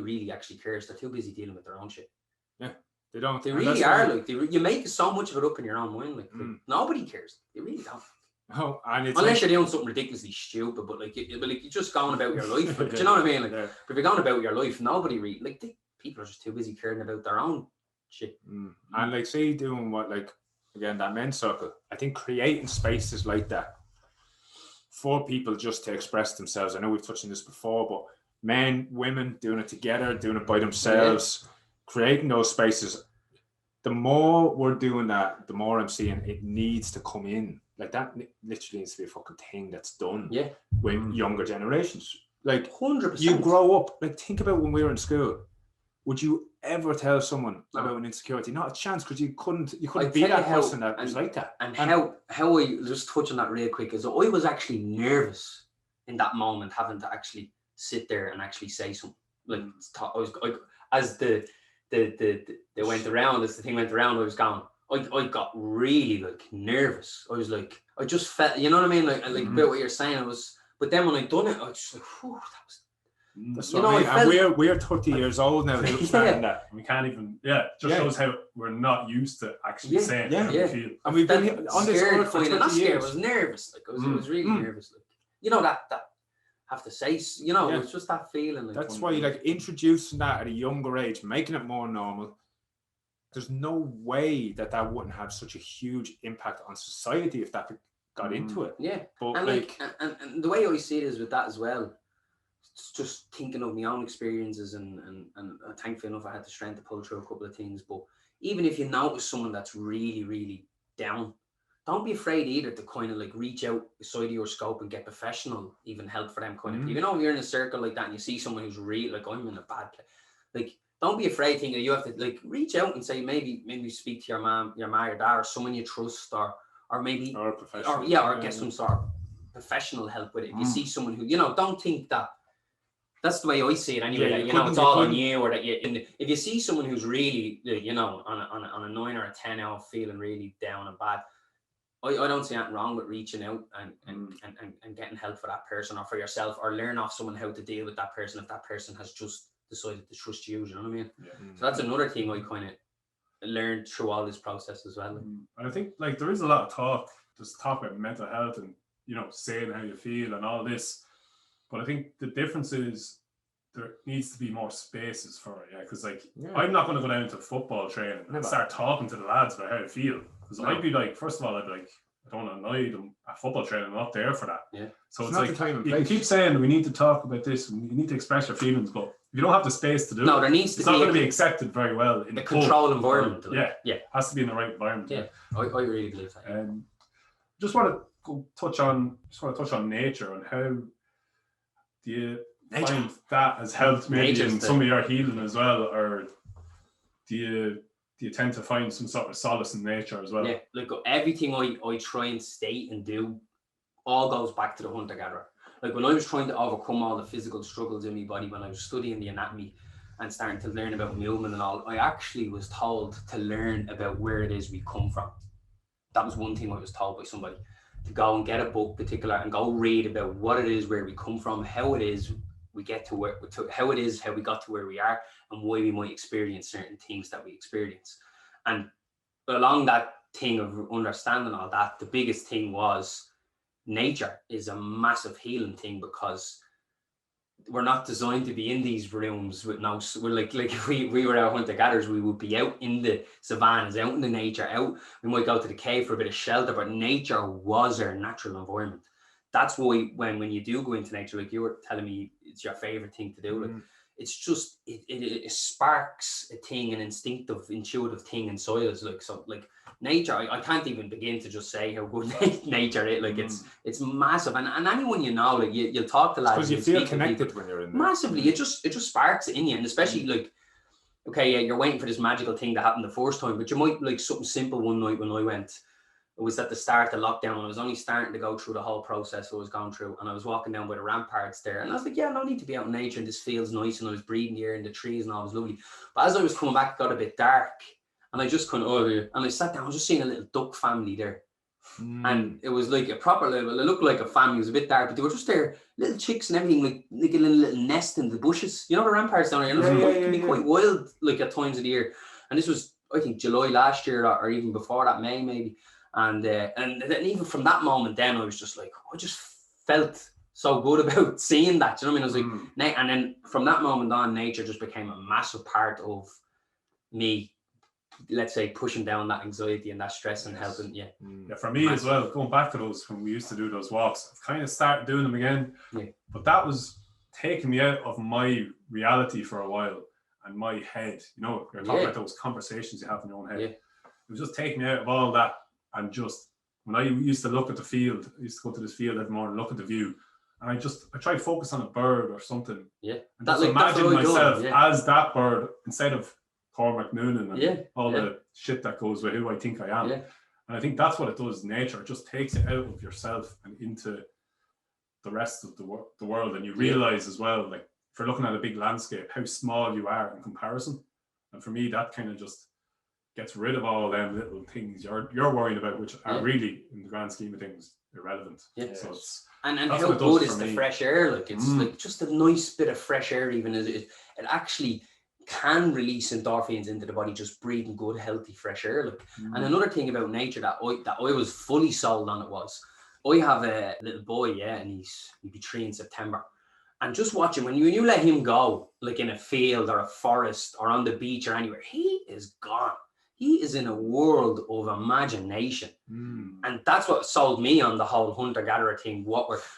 really actually cares. They're too busy dealing with their own shit. Yeah. They don't. They really are. Like you make so much of it up in your own mind. Like nobody cares. They really don't. Oh, and it's unless you're doing something ridiculously stupid, but like you're just going about your life. Like, do you know what I mean? Like, if you're going about your life, nobody really people are just too busy caring about their own shit. And like, say doing what, like again, that men's circle. I think creating spaces like that for people just to express themselves. I know we've touched on this before, but men, women doing it together, doing it by themselves. Creating those spaces, the more we're doing that, the more I'm seeing it needs to come in. Like that literally needs to be a fucking thing that's done with younger generations. Like 100%. You grow up, like think about when we were in school. Would you ever tell someone about an insecurity? Not a chance, because you couldn't be that person that was like that. And how I just touch on that real quick is I was actually nervous in that moment, having to actually sit there and actually say something. Like as the went around, as the thing went around, I was going, I got really like nervous. I was like, I just felt, you know what I mean? Like about what you're saying, but then when I done it, I was just like, whew, that's what I mean. And we're 30 years old now. That we can't even. Just shows how we're not used to actually saying how we feel. And we've been on this earth for 20 years. I was nervous. Like I was really nervous. Like, you know that have to say, you know, it's just that feeling. Like, that's why you like introducing that at a younger age, making it more normal. There's no way that wouldn't have such a huge impact on society if that got into it. Yeah, but and and the way I see it is with that as well. It's just thinking of my own experiences, and thankfully enough, I had the strength to pull through a couple of things. But even if you notice someone that's really, really down, don't be afraid either to kind of like reach out beside of your scope and get professional even help for them kind of people. You know, when you're in a circle like that and you see someone who's really like, I'm in a bad place, like don't be afraid thinking you have to like reach out and say maybe speak to your mom, your dad, or someone you trust, or maybe or professional, or get some sort of professional help with it. If you see someone who, you know, don't think that That's the way I see it anyway. Like, you know, it's all on you, or that if you see someone who's really, you know, on a 9 or a 10 out feeling really down and bad, I don't see anything wrong with reaching out and getting help for that person or for yourself, or learn off someone how to deal with that person if that person has just decided to trust you. Do you know what I mean? Yeah. So that's another thing I kind of learned through all this process as well. And I think like there is a lot of talk, just talk about mental health and, you know, saying how you feel and all this. But I think the difference is there needs to be more spaces for it. Yeah, because like I'm not going to go down to football training and start talking to the lads about how I feel. Because I'd be like, first of all, I'd be like, I don't want to annoy them at football training. I'm not there for that. Yeah. So it's like you can keep saying we need to talk about this and you need to express your feelings, but if you don't have the space to do it, there needs to it's not going to be accepted very well in the controlled environment. It has to be in the right environment. Yeah, I really believe that. Just want to touch on nature and how do you find that has helped maybe in some of your healing as well, or do you tend to find some sort of solace in nature as well? Yeah, like everything I try and state and do all goes back to the hunter-gatherer. Like when I was trying to overcome all the physical struggles in my body, when I was studying the anatomy and starting to learn about movement and all, I actually was told to learn about where it is we come from. That was one thing I was told by somebody, to go and get a book particular and go read about what it is, where we come from, how it is we get to where, how it is, how we got to where we are, and why we might experience certain things that we experience. And along that thing of understanding all that, the biggest thing was nature is a massive healing thing, because we're not designed to be in these rooms with no, we're like if we were out hunter-gatherers, we would be out in the savannas, out in the nature, we might go to the cave for a bit of shelter, but nature was our natural environment. That's why when you do go into nature, like you were telling me, it's your favorite thing to do. Like it's just it sparks a thing, an instinctive, intuitive thing inside us. Like so, like nature, I can't even begin to just say how good nature is. Like it's massive, and anyone you know, like you'll talk to lads because you feel connected when you're in there. Massively, it just sparks it in you, and especially like. Okay, yeah, you're waiting for this magical thing to happen the first time, but you might like something simple one night when I went. It was at the start of lockdown, and I was only starting to go through the whole process I was going through, and I was walking down by the ramparts there, and I was like, yeah, no need to be out in nature, and this feels nice, and I was breathing the air in the trees, and all was lovely. But as I was coming back, it got a bit dark, and I just couldn't, and I sat down, I was just seeing a little duck family there, and it was like a proper level, it looked like a family, it was a bit dark, but they were just there, little chicks and everything, like a little nest in the bushes, you know the ramparts down there, and it can be quite wild, like at times of the year, and this was, I think, July last year, or even before that, May maybe. And then even from that moment, then I was just like, I just felt so good about seeing that. You know what I mean? I was like, and then from that moment on, nature just became a massive part of me. Let's say pushing down that anxiety and that stress and helping. Yeah, for me as well. Going back to those when we used to do those walks, I've kind of started doing them again. Yeah. But that was taking me out of my reality for a while and my head. You know, you're talking about those conversations you have in your own head. Yeah. It was just taking me out of all that. And just when I used to look at the field, I used to go to this field every morning, look at the view, and I tried to focus on a bird or something. Yeah. And just imagine myself as that bird instead of Cormac Noonan and all the shit that goes with who I think I am. Yeah. And I think that's what it does. Nature, it just takes it out of yourself and into the rest of the world. And you realize as well, like if you're looking at a big landscape, how small you are in comparison. And for me, that kind of just gets rid of all them little things you're worried about, which are really, in the grand scheme of things, irrelevant. Yeah. So it's and how good is the fresh air? Like it's like just a nice bit of fresh air. Even as it actually can release endorphins into the body, just breathing good, healthy, fresh air. Like, and another thing about nature that I was fully sold on, it was I have a little boy, and he'll be 3 in September. And just watching when you let him go, like in a field or a forest or on the beach or anywhere, he is gone. He is in a world of imagination. And that's what sold me on the whole hunter-gatherer thing.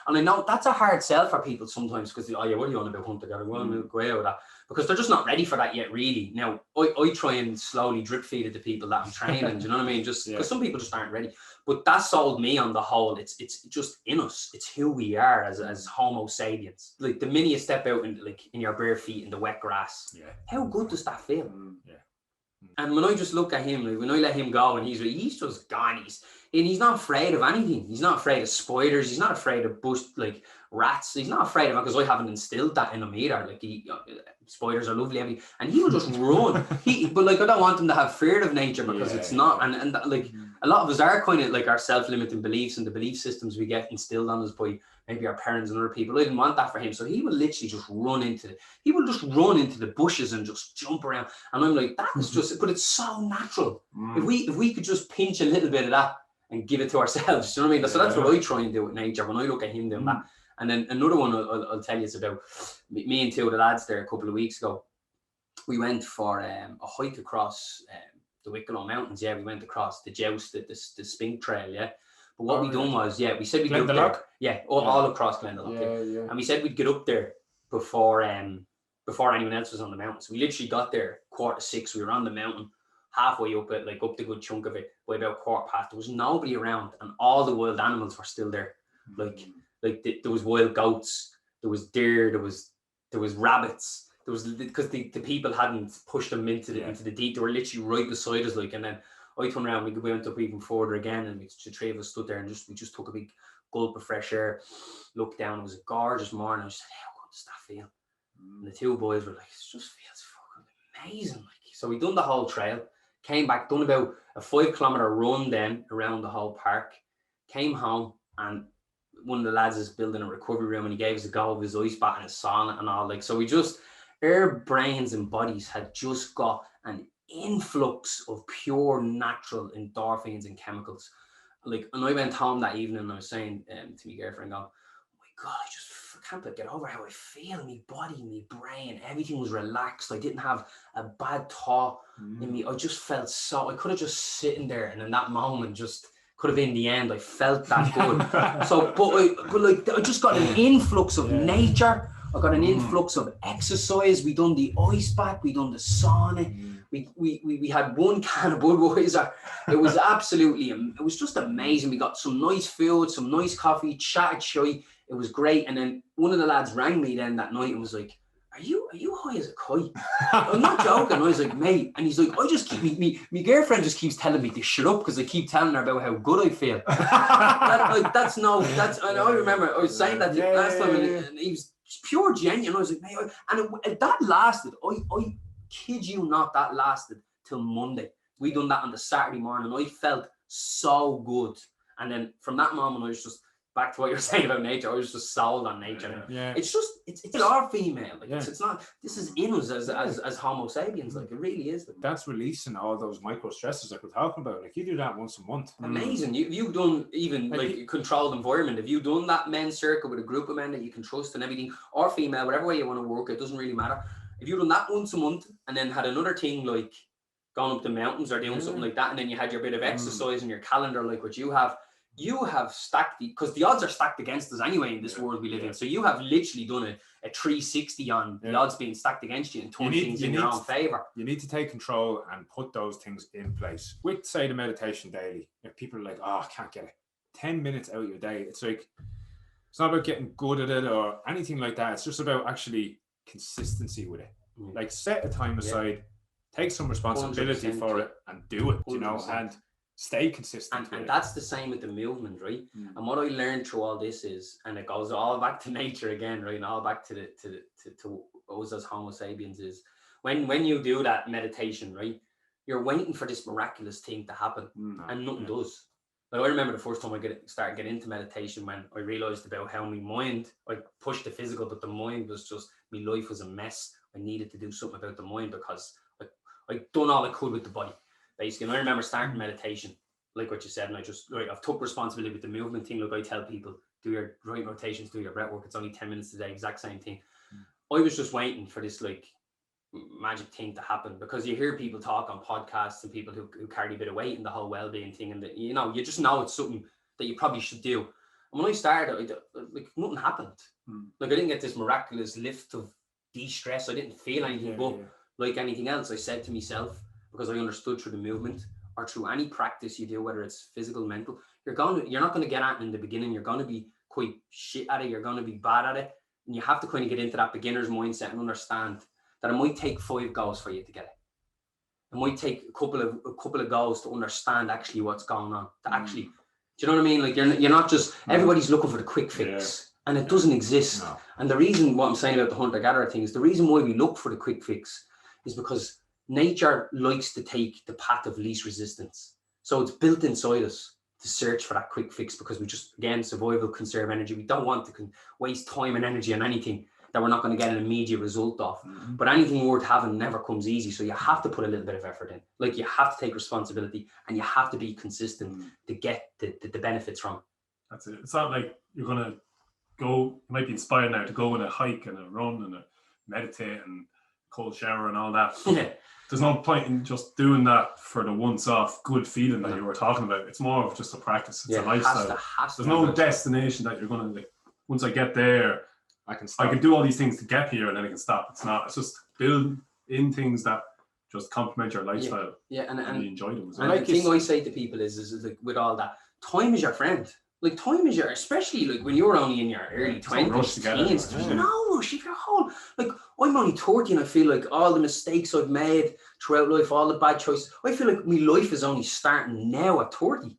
And I know that's a hard sell for people sometimes, because, what are you on about hunter-gatherer? Well, we'll go out with that. Because they're just not ready for that yet, really. Now, I try and slowly drip feed it to people that I'm training, do you know what I mean? Just because some people just aren't ready. But that sold me on the whole. It's just in us. It's who we are as Homo sapiens. Like the minute you step out in your bare feet in the wet grass, how good does that feel? And when I just look at him, like when I let him go, and he's just gone. He's not afraid of anything. He's not afraid of spiders. He's not afraid of bush, like rats. He's not afraid of it, because I haven't instilled that in him either. Like spiders are lovely, and he will just run. But like I don't want him to have fear of nature, because it's not. And like a lot of us are kind of like our self-limiting beliefs and the belief systems we get instilled on us by maybe our parents and other people. I didn't want that for him, so he will literally just run into the bushes and just jump around. And I'm like, that is just, but it's so natural. If we could just pinch a little bit of that and give it to ourselves, you know what I mean? So that's what I try and do with nature when I look at him doing that. And then another one I'll tell you is about me and two of the lads there a couple of weeks ago. We went for a hike across the Wicklow Mountains. Yeah, we went across the Joust, the Spink Trail. Yeah. But what we done was, we said we'd get up there. Yeah, all across Glendalough. Yeah. And we said we'd get up there before anyone else was on the mountain. So we literally got there 5:45. We were on the mountain, halfway up it, like up the good chunk of it, by about 5:15. There was nobody around, and all the wild animals were still there. Like there was wild goats, there was deer, there was rabbits. There was, because the people hadn't pushed them into the deep. They were literally right beside us, like. And then I turned around, we went up even further again, and the three of us stood there and we just took a big gulp of fresh air, looked down. It was a gorgeous morning. I said, how good does that feel? And the two boys were like, it just feels fucking amazing. Like, so we done the whole trail, came back, done about a 5-kilometer run then around the whole park, came home, and one of the lads is building a recovery room, and he gave us a go of his ice bath and his sauna and all. Like, so we just, our brains and bodies had just got an influx of pure natural endorphins and chemicals. Like, and I went home that evening and I was saying to my girlfriend, going, oh my God, I can't get over how I feel. My body, my brain, everything was relaxed. I didn't have a bad thought in me. I just felt I could have just sitting there, and in that moment just could have been the end. I felt that good. So, but like I just got an influx of nature. I got an influx of exercise. We done the ice bath. We done the sauna. We had one can of Budweiser. It was absolutely, it was just amazing. We got some nice food, some nice coffee, chatted shy. It was great. And then one of the lads rang me then that night and was like, are you high as a kite? I'm not joking. I was like, mate. And he's like, I just keep, my girlfriend just keeps telling me to shut up because I keep telling her about how good I feel. I remember I was saying that last time, and he was pure genuine. I was like, mate, that lasted. I kid you not, that lasted till Monday. We done that on the Saturday morning. I felt so good. And then from that moment, I was just, back to what you were saying about nature, I was just sold on nature. Yeah. It's just, it's our female. Like, it's not, this is in us as Homo sapiens. Like, it really is. That's releasing all those micro stresses like we're talking about. Like, you do that once a month. Amazing. You've done even like controlled environment. Have you done that men's circle with a group of men that you can trust and everything, or female, whatever way you want to work, it doesn't really matter. If you've done that once a month and then had another thing like going up the mountains or doing something like that, and then you had your bit of exercise in your calendar like what you have stacked because the odds are stacked against us anyway in this world we live in. So you have literally done a 360 on the odds being stacked against you and turn things in your own favor. You need to take control and put those things in place. With, say, the meditation daily, if people are like, oh, I can't get it. 10 minutes out of your day. It's like, it's not about getting good at it or anything like that. It's just about actually consistency with it. Like, set a time aside, take some responsibility 100%. For it and do it, 100%. You know, and stay consistent. And that's the same with the movement, right? And what I learned through all this is, and it goes all back to nature again, right? And all back to us as Homo sapiens is when you do that meditation, right? You're waiting for this miraculous thing to happen, and nothing does. Like, I remember the first time I started getting into meditation when I realized about how my mind, I pushed the physical, but the mind was just, my life was a mess. I needed to do something about the mind because I'd done all I could with the body, basically. And I remember starting meditation, like what you said, and I've took responsibility with the movement thing. Like, I tell people, do your right rotations, do your breath work. It's only 10 minutes a day, exact same thing. I was just waiting for this like magic thing to happen, because you hear people talk on podcasts and people who carry a bit of weight in the whole well-being thing, and that, you know, you just know it's something that you probably should do. And when I started, like, nothing happened. Like, I didn't get this miraculous lift of de-stress. I didn't feel anything, but like anything else, I said to myself, because I understood through the movement or through any practice you do, whether it's physical, mental, you're not going to get at it in the beginning. You're going to be quite shit at it. You're going to be bad at it, and you have to kind of get into that beginner's mindset and understand that it might take 5 goes for you to get it. It might take a couple of goals to understand actually what's going on. To actually, do you know what I mean? Like you're not just, everybody's looking for the quick fix, and it doesn't exist. No. And the reason, what I'm saying about the hunter-gatherer thing is, the reason why we look for the quick fix is because nature likes to take the path of least resistance. So it's built inside us to search for that quick fix, because we just, again, survival, conserve energy. We don't want to waste time and energy on anything that we're not going to get an immediate result of. But anything worth having never comes easy. So you have to put a little bit of effort in. Like, you have to take responsibility, and you have to be consistent to get the benefits from it. That's it. It's not like you're going to go, you might be inspired now to go on a hike and a run and a meditate and cold shower and all that. Yeah. There's no point in just doing that for the once-off good feeling that you were talking about. It's more of just a practice. It's a lifestyle. There's no destination that you're going to, like, once I get there, I can do all these things to get here, and then I can stop. It's not. It's just build in things that just complement your lifestyle. Yeah, and you enjoy them as well. And the thing I say to people is like, with all that, time is your friend. Like, time is especially like when you're only in your early 20s, teens, there's no rush. If you're whole, like, I'm only 30, and I feel like all the mistakes I've made throughout life, all the bad choices, I feel like my life is only starting now at 30.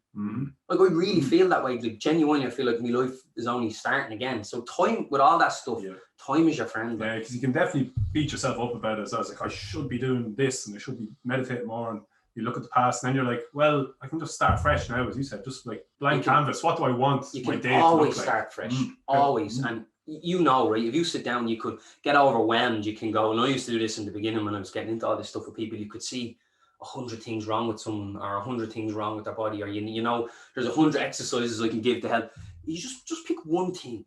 Like, I really feel that way. Like, genuinely, I feel like my life is only starting again. So time, with all that stuff, time is your friend. Yeah, because you can definitely beat yourself up about it. So I was like, I should be doing this, and I should be meditating more. And you look at the past, and then you're like, well, I can just start fresh now, as you said, just like blank canvas. What do I want my day to look like? You can always start fresh, always. And you know, right, if you sit down, you could get overwhelmed. You can go, and I used to do this in the beginning when I was getting into all this stuff with people. You could see 100 things wrong with someone, or 100 things wrong with their body, or you know, there's 100 exercises I can give to help. You just pick one thing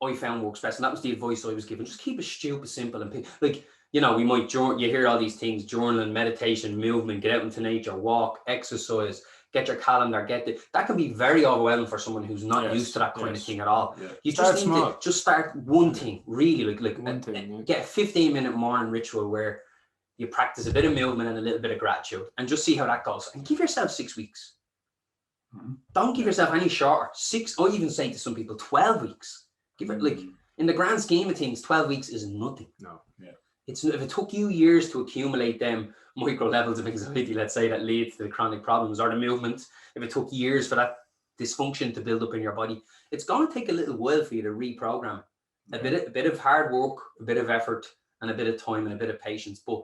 I found works best, and that was the advice I was given. Just keep it stupid simple, and pick, like, you know, we might you hear all these things: journaling, meditation, movement, get out into nature, walk, exercise, get your calendar, that can be very overwhelming for someone who's not used to that kind of thing at all. You just need to just start one thing, really, like one thing, get a 15-minute morning ritual where you practice a bit of movement and a little bit of gratitude, and just see how that goes, and give yourself 6 weeks. Don't give yourself any shorter. 6, or even say to some people 12 weeks. Give it, like, in the grand scheme of things, 12 weeks is nothing. No, yeah. It's, if it took you years to accumulate them micro levels of anxiety, let's say, that lead to the chronic problems, or the movement, if it took years for that dysfunction to build up in your body, it's going to take a little while for you to reprogram. A bit of hard work, a bit of effort, and a bit of time and a bit of patience. But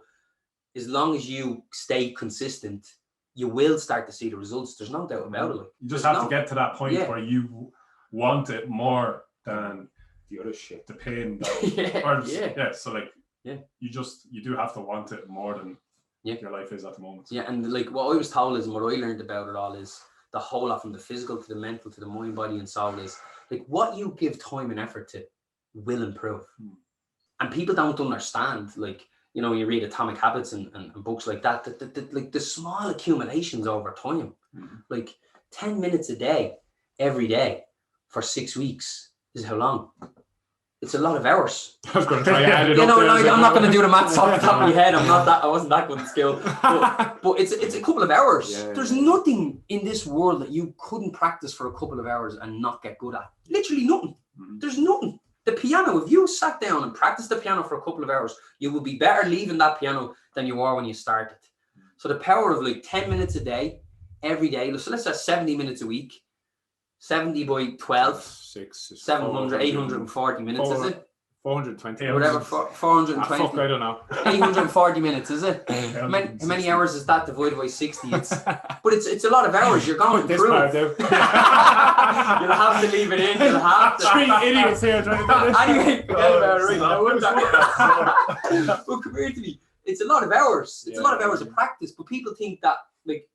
as long as you stay consistent, you will start to see the results. There's no doubt about it. You just have to get to that point where you want it more than the other shit, the pain. So like, you do have to want it more than your life is at the moment. Yeah, and like what I was told is, and what I learned about it all is, the whole lot, from the physical to the mental to the mind, body, and soul, is like, what you give time and effort to will improve. And people don't understand, like, you know, you read Atomic Habits and books like that, like the small accumulations over time, like 10 minutes a day, every day for 6 weeks is how long? It's a lot of hours. I was going to try to add it up. I'm not going to do the maths off the top of my head. I wasn't that good at skill. But it's a couple of hours. There's nothing in this world that you couldn't practice for a couple of hours and not get good at. Literally nothing. There's nothing. The piano, if you sat down and practiced the piano for a couple of hours, you will be better leaving that piano than you were when you started. So the power of like 10 minutes a day, every day. So let's say 70 minutes a week. 70 by 12, 700, 840 minutes, is it? 420. Whatever, 420. Fuck, I don't know. 840 minutes, is it? How many hours is that divided by 60? But it's a lot of hours. You're going to improve. You'll have to leave it in. You'll have to. 3 idiots here trying to do this. Anyway, forget about it. But compared to me, it's a lot of hours. It's a lot of hours of practice. But people think that, like,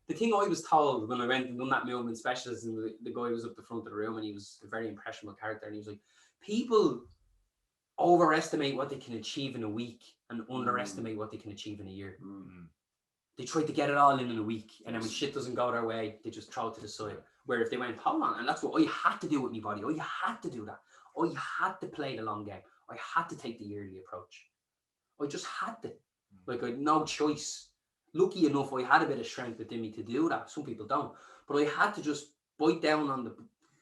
the thing I was told when I went and done that movement specialist, and the guy was up the front of the room, and he was a very impressionable character, and he was like, people overestimate what they can achieve in a week and underestimate what they can achieve in a year. They try to get it all in a week, and then when shit doesn't go their way, they just throw it to the side. Where if they went, hold on, and that's what I had to do with my body. I had to do that. I had to play the long game. I had to take the yearly approach. I just had to. Like, I had no choice. Lucky enough, I had a bit of strength within me to do that. Some people don't. But I had to just bite down on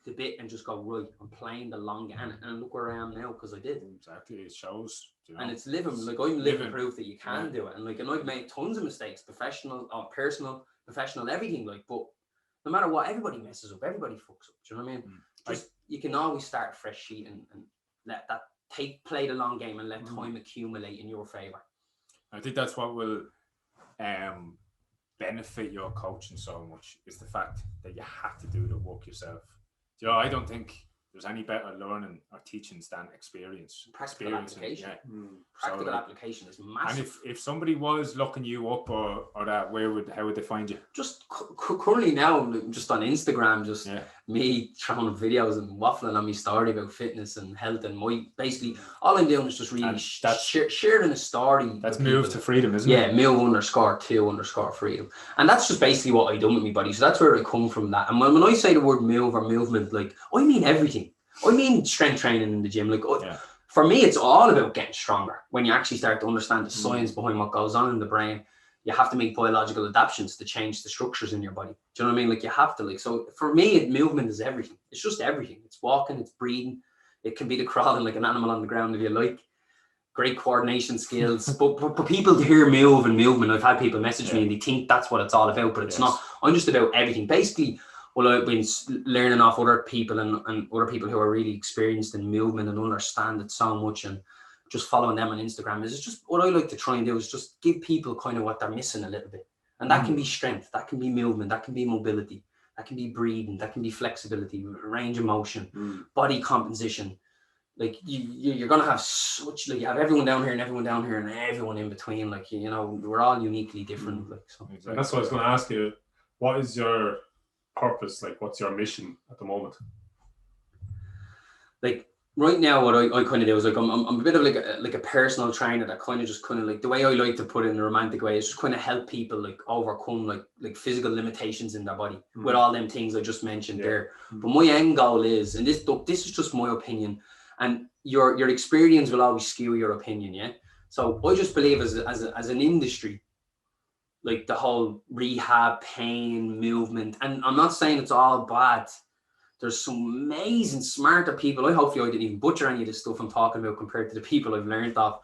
the bit and just go, right, I'm playing the long game, and look where I am now because I did. Exactly, it shows. You know, and it's living, like I'm living proof that you can do it, and like, and I've made tons of mistakes, professional or personal, professional, everything, like, but no matter what, everybody messes up, everybody fucks up. Do you know what I mean? Just you can always start a fresh sheet and let that play the long game and let time accumulate in your favor. I think that's what will benefit your coaching so much, is the fact that you have to do the work yourself. You know, I don't think there's any better learning or teaching than experience. Practical application. Practical application is massive. And if somebody was looking you up or that, how would they find you? Just currently now, just on Instagram, just me throwing videos and waffling on my story about fitness and health, and basically all I'm doing is just really sharing a story. That's Move to Freedom, isn't it? Yeah, move_to_freedom. And that's just basically what I done with my body. So that's where I come from that. And when I say the word move or movement, like, I mean everything. I mean strength training in the gym. Like, for me, it's all about getting stronger. When you actually start to understand the science behind what goes on in the brain, you have to make biological adaptations to change the structures in your body. Do you know what I mean? Like, you have to, like, so for me, movement is everything. It's just everything. It's walking, it's breathing. It can be the crawling like an animal on the ground if you like. Great coordination skills. but people hear move and movement. I've had people message me and they think that's what it's all about, but it's not. I'm just about everything. Basically, well, I've been learning off other people and other people who are really experienced in movement and understand it so much, and just following them on Instagram is just what I like to try and do, is just give people kind of what they're missing a little bit. And that can be strength, that can be movement, that can be mobility, that can be breathing, that can be flexibility, range of motion, body composition. Like, you're going to have such, like, you have everyone down here and everyone down here and everyone in between. Like, you know, we're all uniquely different. Like, so. And that's what I was going to ask you. What is your purpose? Like, what's your mission at the moment? Like, right now, what I kind of do is, like, I'm a bit of like a personal trainer that kind of like, the way I like to put it in a romantic way is just kind of help people like overcome like physical limitations in their body with all them things I just mentioned there. But my end goal is, and this is just my opinion, and your experience will always skew your opinion. Yeah. So I just believe as an industry, like the whole rehab, pain, movement, and I'm not saying it's all bad. There's some amazing, smarter people. Hopefully I didn't even butcher any of this stuff I'm talking about compared to the people I've learned off.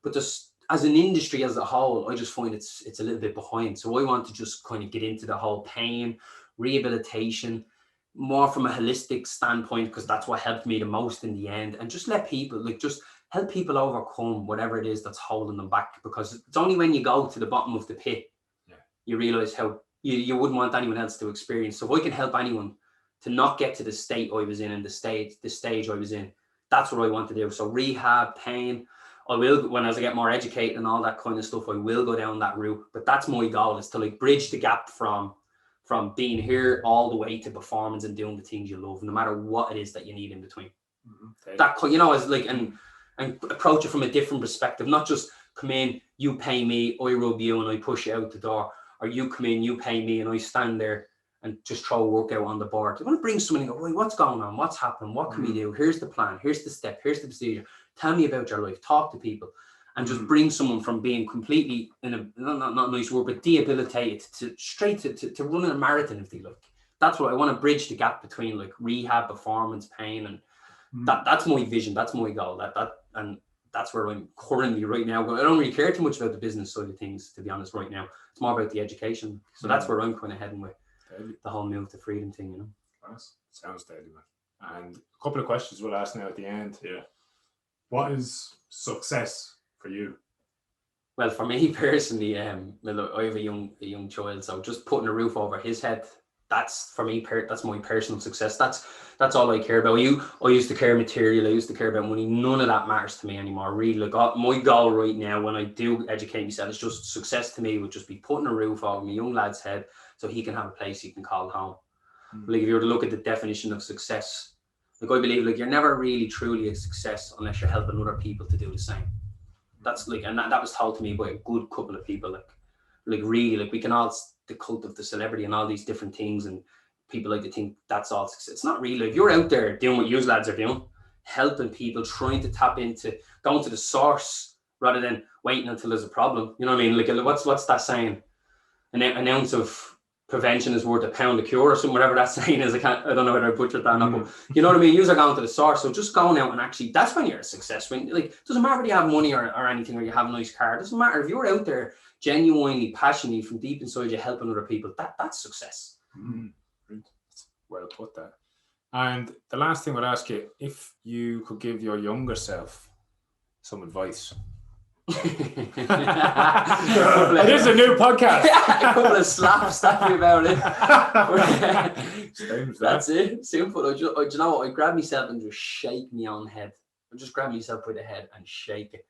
But just as an industry as a whole, I just find it's a little bit behind. So I want to just kind of get into the whole pain, rehabilitation, more from a holistic standpoint, because that's what helped me the most in the end. And just let people, like, just help people overcome whatever it is that's holding them back. Because it's only when you go to the bottom of the pit, you realize how you wouldn't want anyone else to experience. So if I can help anyone to not get to the state I was in and the stage I was in, that's what I want to do. So rehab, pain, I will, as I get more educated and all that kind of stuff, I will go down that route. But that's my goal, is to like bridge the gap from being here all the way to performance and doing the things you love, no matter what it is that you need in between. That, you know, as like, and approach it from a different perspective, not just come in, you pay me, I rub you and I push you out the door, or you come in, you pay me and I stand there and just throw a workout on the board. You want to bring someone and go, right, what's going on? What's happening? What can we do? Here's the plan. Here's the step. Here's the procedure. Tell me about your life. Talk to people. And just bring someone from being completely, in a not a nice word, but debilitated to straight to running a marathon if they like. That's what I want to bridge the gap between like rehab, performance, pain, and that's my vision. That's my goal. And that's where I'm currently right now. But I don't really care too much about the business side of things, to be honest, right now. It's more about the education. So that's where I'm kind of heading with the whole Move to Freedom thing, you know. Nice. Sounds deadly, man. And a couple of questions we'll ask now at the end. Yeah. What is success for you? Well, for me personally, I have a young child, so just putting a roof over his head, that's for me. That's my personal success. That's all I care about. I used to care material. I used to care about money. None of that matters to me anymore. Really, like my goal right now, when I do educate myself, is just success to me would just be putting a roof over my young lad's head, so he can have a place he can call home. Like if you were to look at the definition of success, like I believe, like you're never really truly a success unless you're helping other people to do the same. That's like, and that was told to me by a good couple of people. Like really, like we can all, the cult of the celebrity and all these different things, and people like to think that's all success. It's not really. If you're out there doing what you lads are doing, helping people, trying to tap into, going to the source rather than waiting until there's a problem. You know what I mean? Like what's that saying? An ounce of prevention is worth a pound of cure or something, whatever that saying is. I don't know whether I butchered that or not, but you know what I mean? You're going to the source. So just going out and actually, that's when you're a success. When, like, it doesn't matter whether you have money or anything, or you have a nice car. It doesn't matter. If you're out there genuinely, passionately, from deep inside you, helping other people, that's success. Well put that. And the last thing I'd ask you, if you could give your younger self some advice. It is a new podcast. A couple of slaps talking about it. That's it. Simple. Do you know what? I grab myself and just shake my own head. I just grab myself by the head and shake it.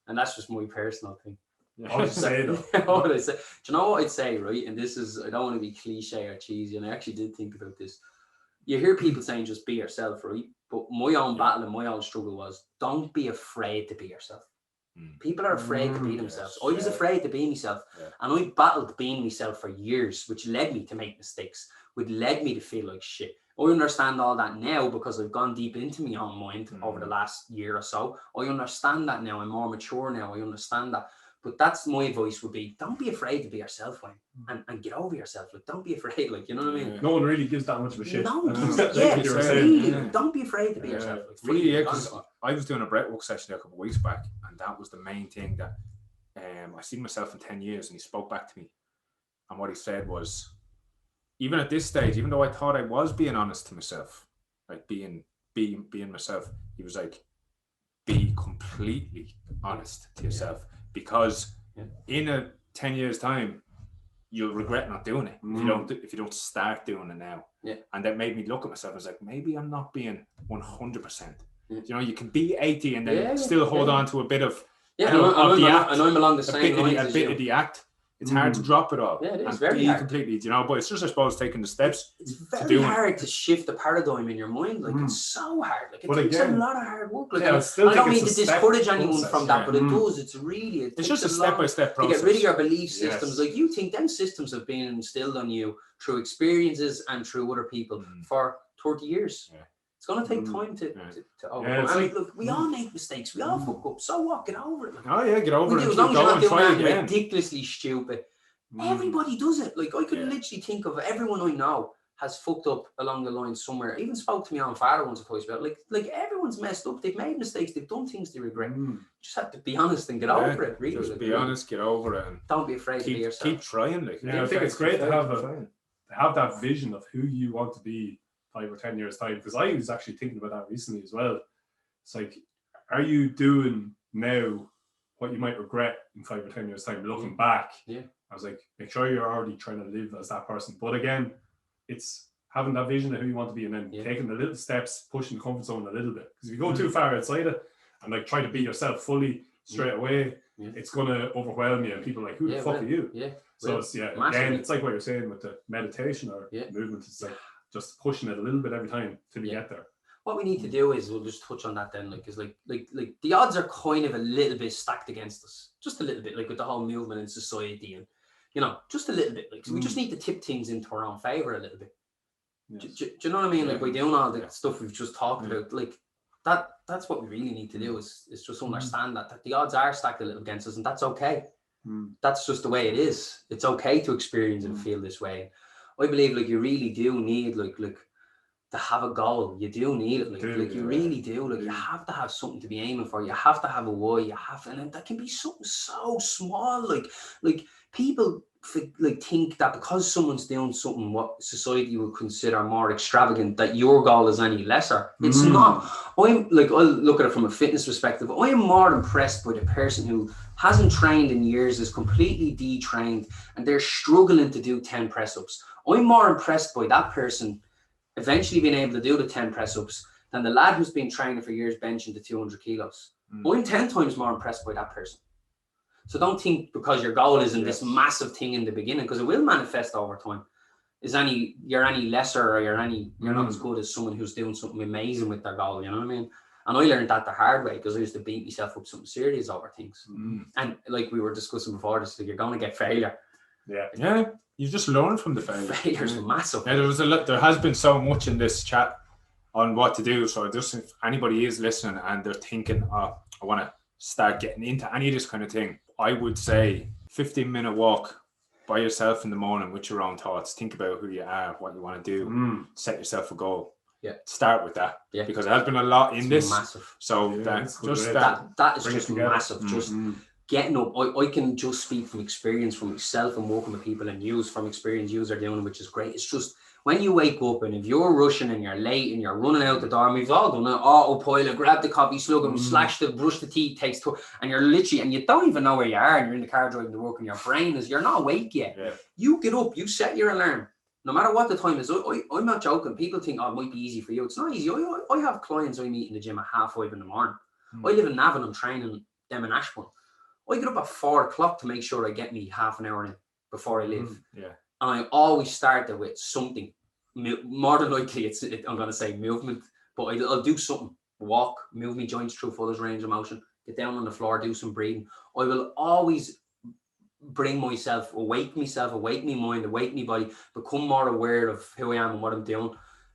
And that's just my personal thing. What would you say though? What would I say? Do you know what I'd say, right? And this is, I don't want to be cliche or cheesy, and I actually did think about this. You hear people saying just be yourself, right? But my own battle and my own struggle was, don't be afraid to be yourself. People are afraid to be themselves. I was afraid to be myself, and I battled being myself for years, which led me to make mistakes, which led me to feel like shit. I understand all that now because I've gone deep into my own mind over the last year or so. I understand that now. I'm more mature now. I understand that. But that's my advice would be, don't be afraid to be yourself, Wayne, and get over yourself. Like, don't be afraid. Like, you know what I mean? No one really gives that much of a shit. No, don't be afraid to be yourself. Like, really, because I was doing a breathwork session a couple of weeks back, and that was the main thing that I seen myself in 10 years, and he spoke back to me, and what he said was, even at this stage, even though I thought I was being honest to myself, like being myself, he was like, be completely honest to yourself. Because in a 10 years time, you'll regret not doing it if you don't start doing it now. And that made me look at myself. I was like, maybe I'm not being 100%. You know, you can be 80 and then still hold on to a bit of and I'm along the same lines as bit of the act. It's hard to drop it all. Yeah, it is very hard. Completely, you know, but it's just, I suppose, taking the steps. It's very hard to shift the paradigm in your mind. Like, it's so hard. Like, it takes a lot of hard work. Like, I don't mean to discourage anyone from that, but it does. It's really, it's just a step-by-step process. To get rid of your belief systems. Like, you think them systems have been instilled on you through experiences and through other people for 30 years. It's going to take time to overcome. Like, look, we all make mistakes. We all fuck up. So what? Get over it. Like, get over it. As long as you're not doing anything ridiculously stupid. Everybody does it. Like, I could literally think of everyone I know has fucked up along the line somewhere. I even spoke to my own father once or twice about it. Like everyone's messed up. They've made mistakes. They've done things they regret. Just have to be honest and get over it. Really, just be honest, get over it, and don't be afraid to be yourself. Keep trying. Like, I think it's great to have that vision of who you want to be 5 or 10 years time. Because I was actually thinking about that recently as well. It's like, are you doing now what you might regret in 5 or 10 years time? Looking back, I was like, make sure you're already trying to live as that person. But again, it's having that vision of who you want to be, and then taking the little steps, pushing the comfort zone a little bit. Because if you go too far outside it and like try to be yourself fully straight away, it's going to overwhelm you, and people are like, who the fuck are you? So it's again, it's like what you're saying with the meditation or movement. It's like just pushing it a little bit every time till you get there. What we need to do is, we'll just touch on that then, like, is like the odds are kind of a little bit stacked against us, just a little bit, like with the whole movement in society, and you know, just a little bit. Like, so we just need to tip things into our own favor a little bit. Do you know what I mean? Like, by doing all the stuff we've just talked about, like that's what we really need to do is just understand that the odds are stacked a little against us, and that's okay. That's just the way it is. It's okay to experience and feel this way. I believe, like, you really do need like to have a goal. You do need it. Like you really do. Like, you have to have something to be aiming for. You have to have a why. You have to, and that can be something so small. Like people like think that because someone's doing something what society would consider more extravagant, that your goal is any lesser. It's not. I'm like, I'll look at it from a fitness perspective. I am more impressed by the person who hasn't trained in years, is completely detrained, and they're struggling to do 10 press-ups. I'm more impressed by that person eventually being able to do the 10 press-ups than the lad who's been training for years benching the 200 kilos. I'm 10 times more impressed by that person. So don't think because your goal isn't this massive thing in the beginning, because it will manifest over time, you're any lesser, or you're not as good as someone who's doing something amazing with their goal, you know what I mean? And I learned that the hard way, because I used to beat myself up something serious over things. And like we were discussing before, this, like, you're going to get failure. Yeah. You just learn from the failure. Failure's massive. Yeah, there has been so much in this chat on what to do. So just if anybody is listening and they're thinking, I want to start getting into any of this kind of thing, I would say 15-minute walk by yourself in the morning with your own thoughts. Think about who you are, what you want to do. Set yourself a goal. Yeah. Start with that. Yeah. Because there has been a lot in this. Massive. So that is just massive. Just getting up. I can just speak from experience, from myself and working with people and use from experience are doing, which is great. It's just when you wake up and if you're rushing and you're late and you're running out the door, and we've all done it, autopilot, grab the coffee slug and slash the brush the teeth, takes two, and you're literally, and you don't even know where you are and you're in the car driving to work and your brain is, you're not awake yet. Yeah. You get up, you set your alarm. No matter what the time is, I'm not joking. People think, it might be easy for you. It's not easy. I have clients I meet in the gym at 5:30 in the morning. I live in Navan, I'm training them in Ashbourne. I get up at 4 o'clock to make sure I get me half an hour in before I leave. Yeah. And I always start it with something. More than likely, I'm going to say movement, but I'll do something. Walk, move my joints through fullest range of motion, get down on the floor, do some breathing. I will always bring myself, awake my mind, awake my body, become more aware of who I am and what I'm doing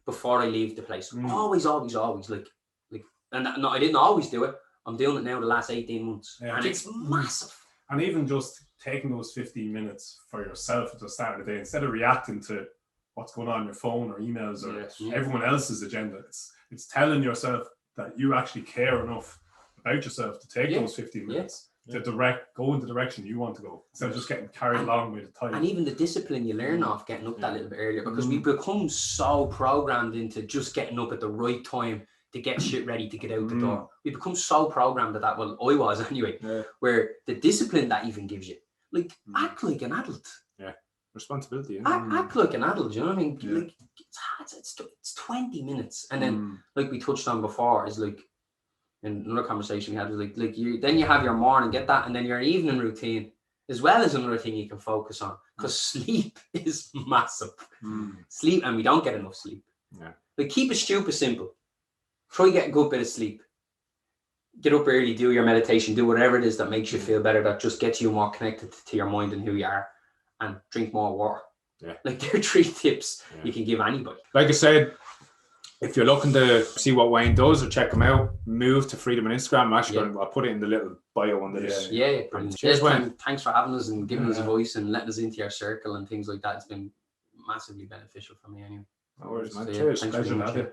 before I leave the place. Always, like, and no, I didn't always do it. I'm doing it now the last 18 months. Yeah, and it's massive. And even just taking those 15 minutes for yourself at the start of the day, instead of reacting to what's going on your phone or emails or everyone else's agenda, it's telling yourself that you actually care enough about yourself to take those 15 minutes to go in the direction you want to go, instead of just getting carried along with the time. And even the discipline you learn off getting up that little bit earlier, because we become so programmed into just getting up at the right time to get shit ready to get out the door. We become so programmed that, well, I was anyway, where the discipline that even gives you, like, act like an adult. Yeah, responsibility. Act like an adult, you know what I mean? Yeah. Like, it's 20 minutes. And then, like we touched on before, is like, in another conversation we had, was like then you have your morning, get that, and then your evening routine, as well as another thing you can focus on, because sleep is massive. Sleep, and we don't get enough sleep. Yeah. Like, keep it stupid simple. Try get a good bit of sleep. Get up early, do your meditation, do whatever it is that makes you feel better, that just gets you more connected to your mind and who you are, and drink more water. Yeah. Like, there are 3 tips you can give anybody. Like I said, if you're looking to see what Wayne does or check him out, move to Freedom on Instagram. I'm actually I'll put it in the little bio under this. Yeah. Cheers, Wayne. Thanks for having us and giving us a voice and letting us into your circle and things like that. It's been massively beneficial for me anyway. No worries, man. Cheers. Pleasure.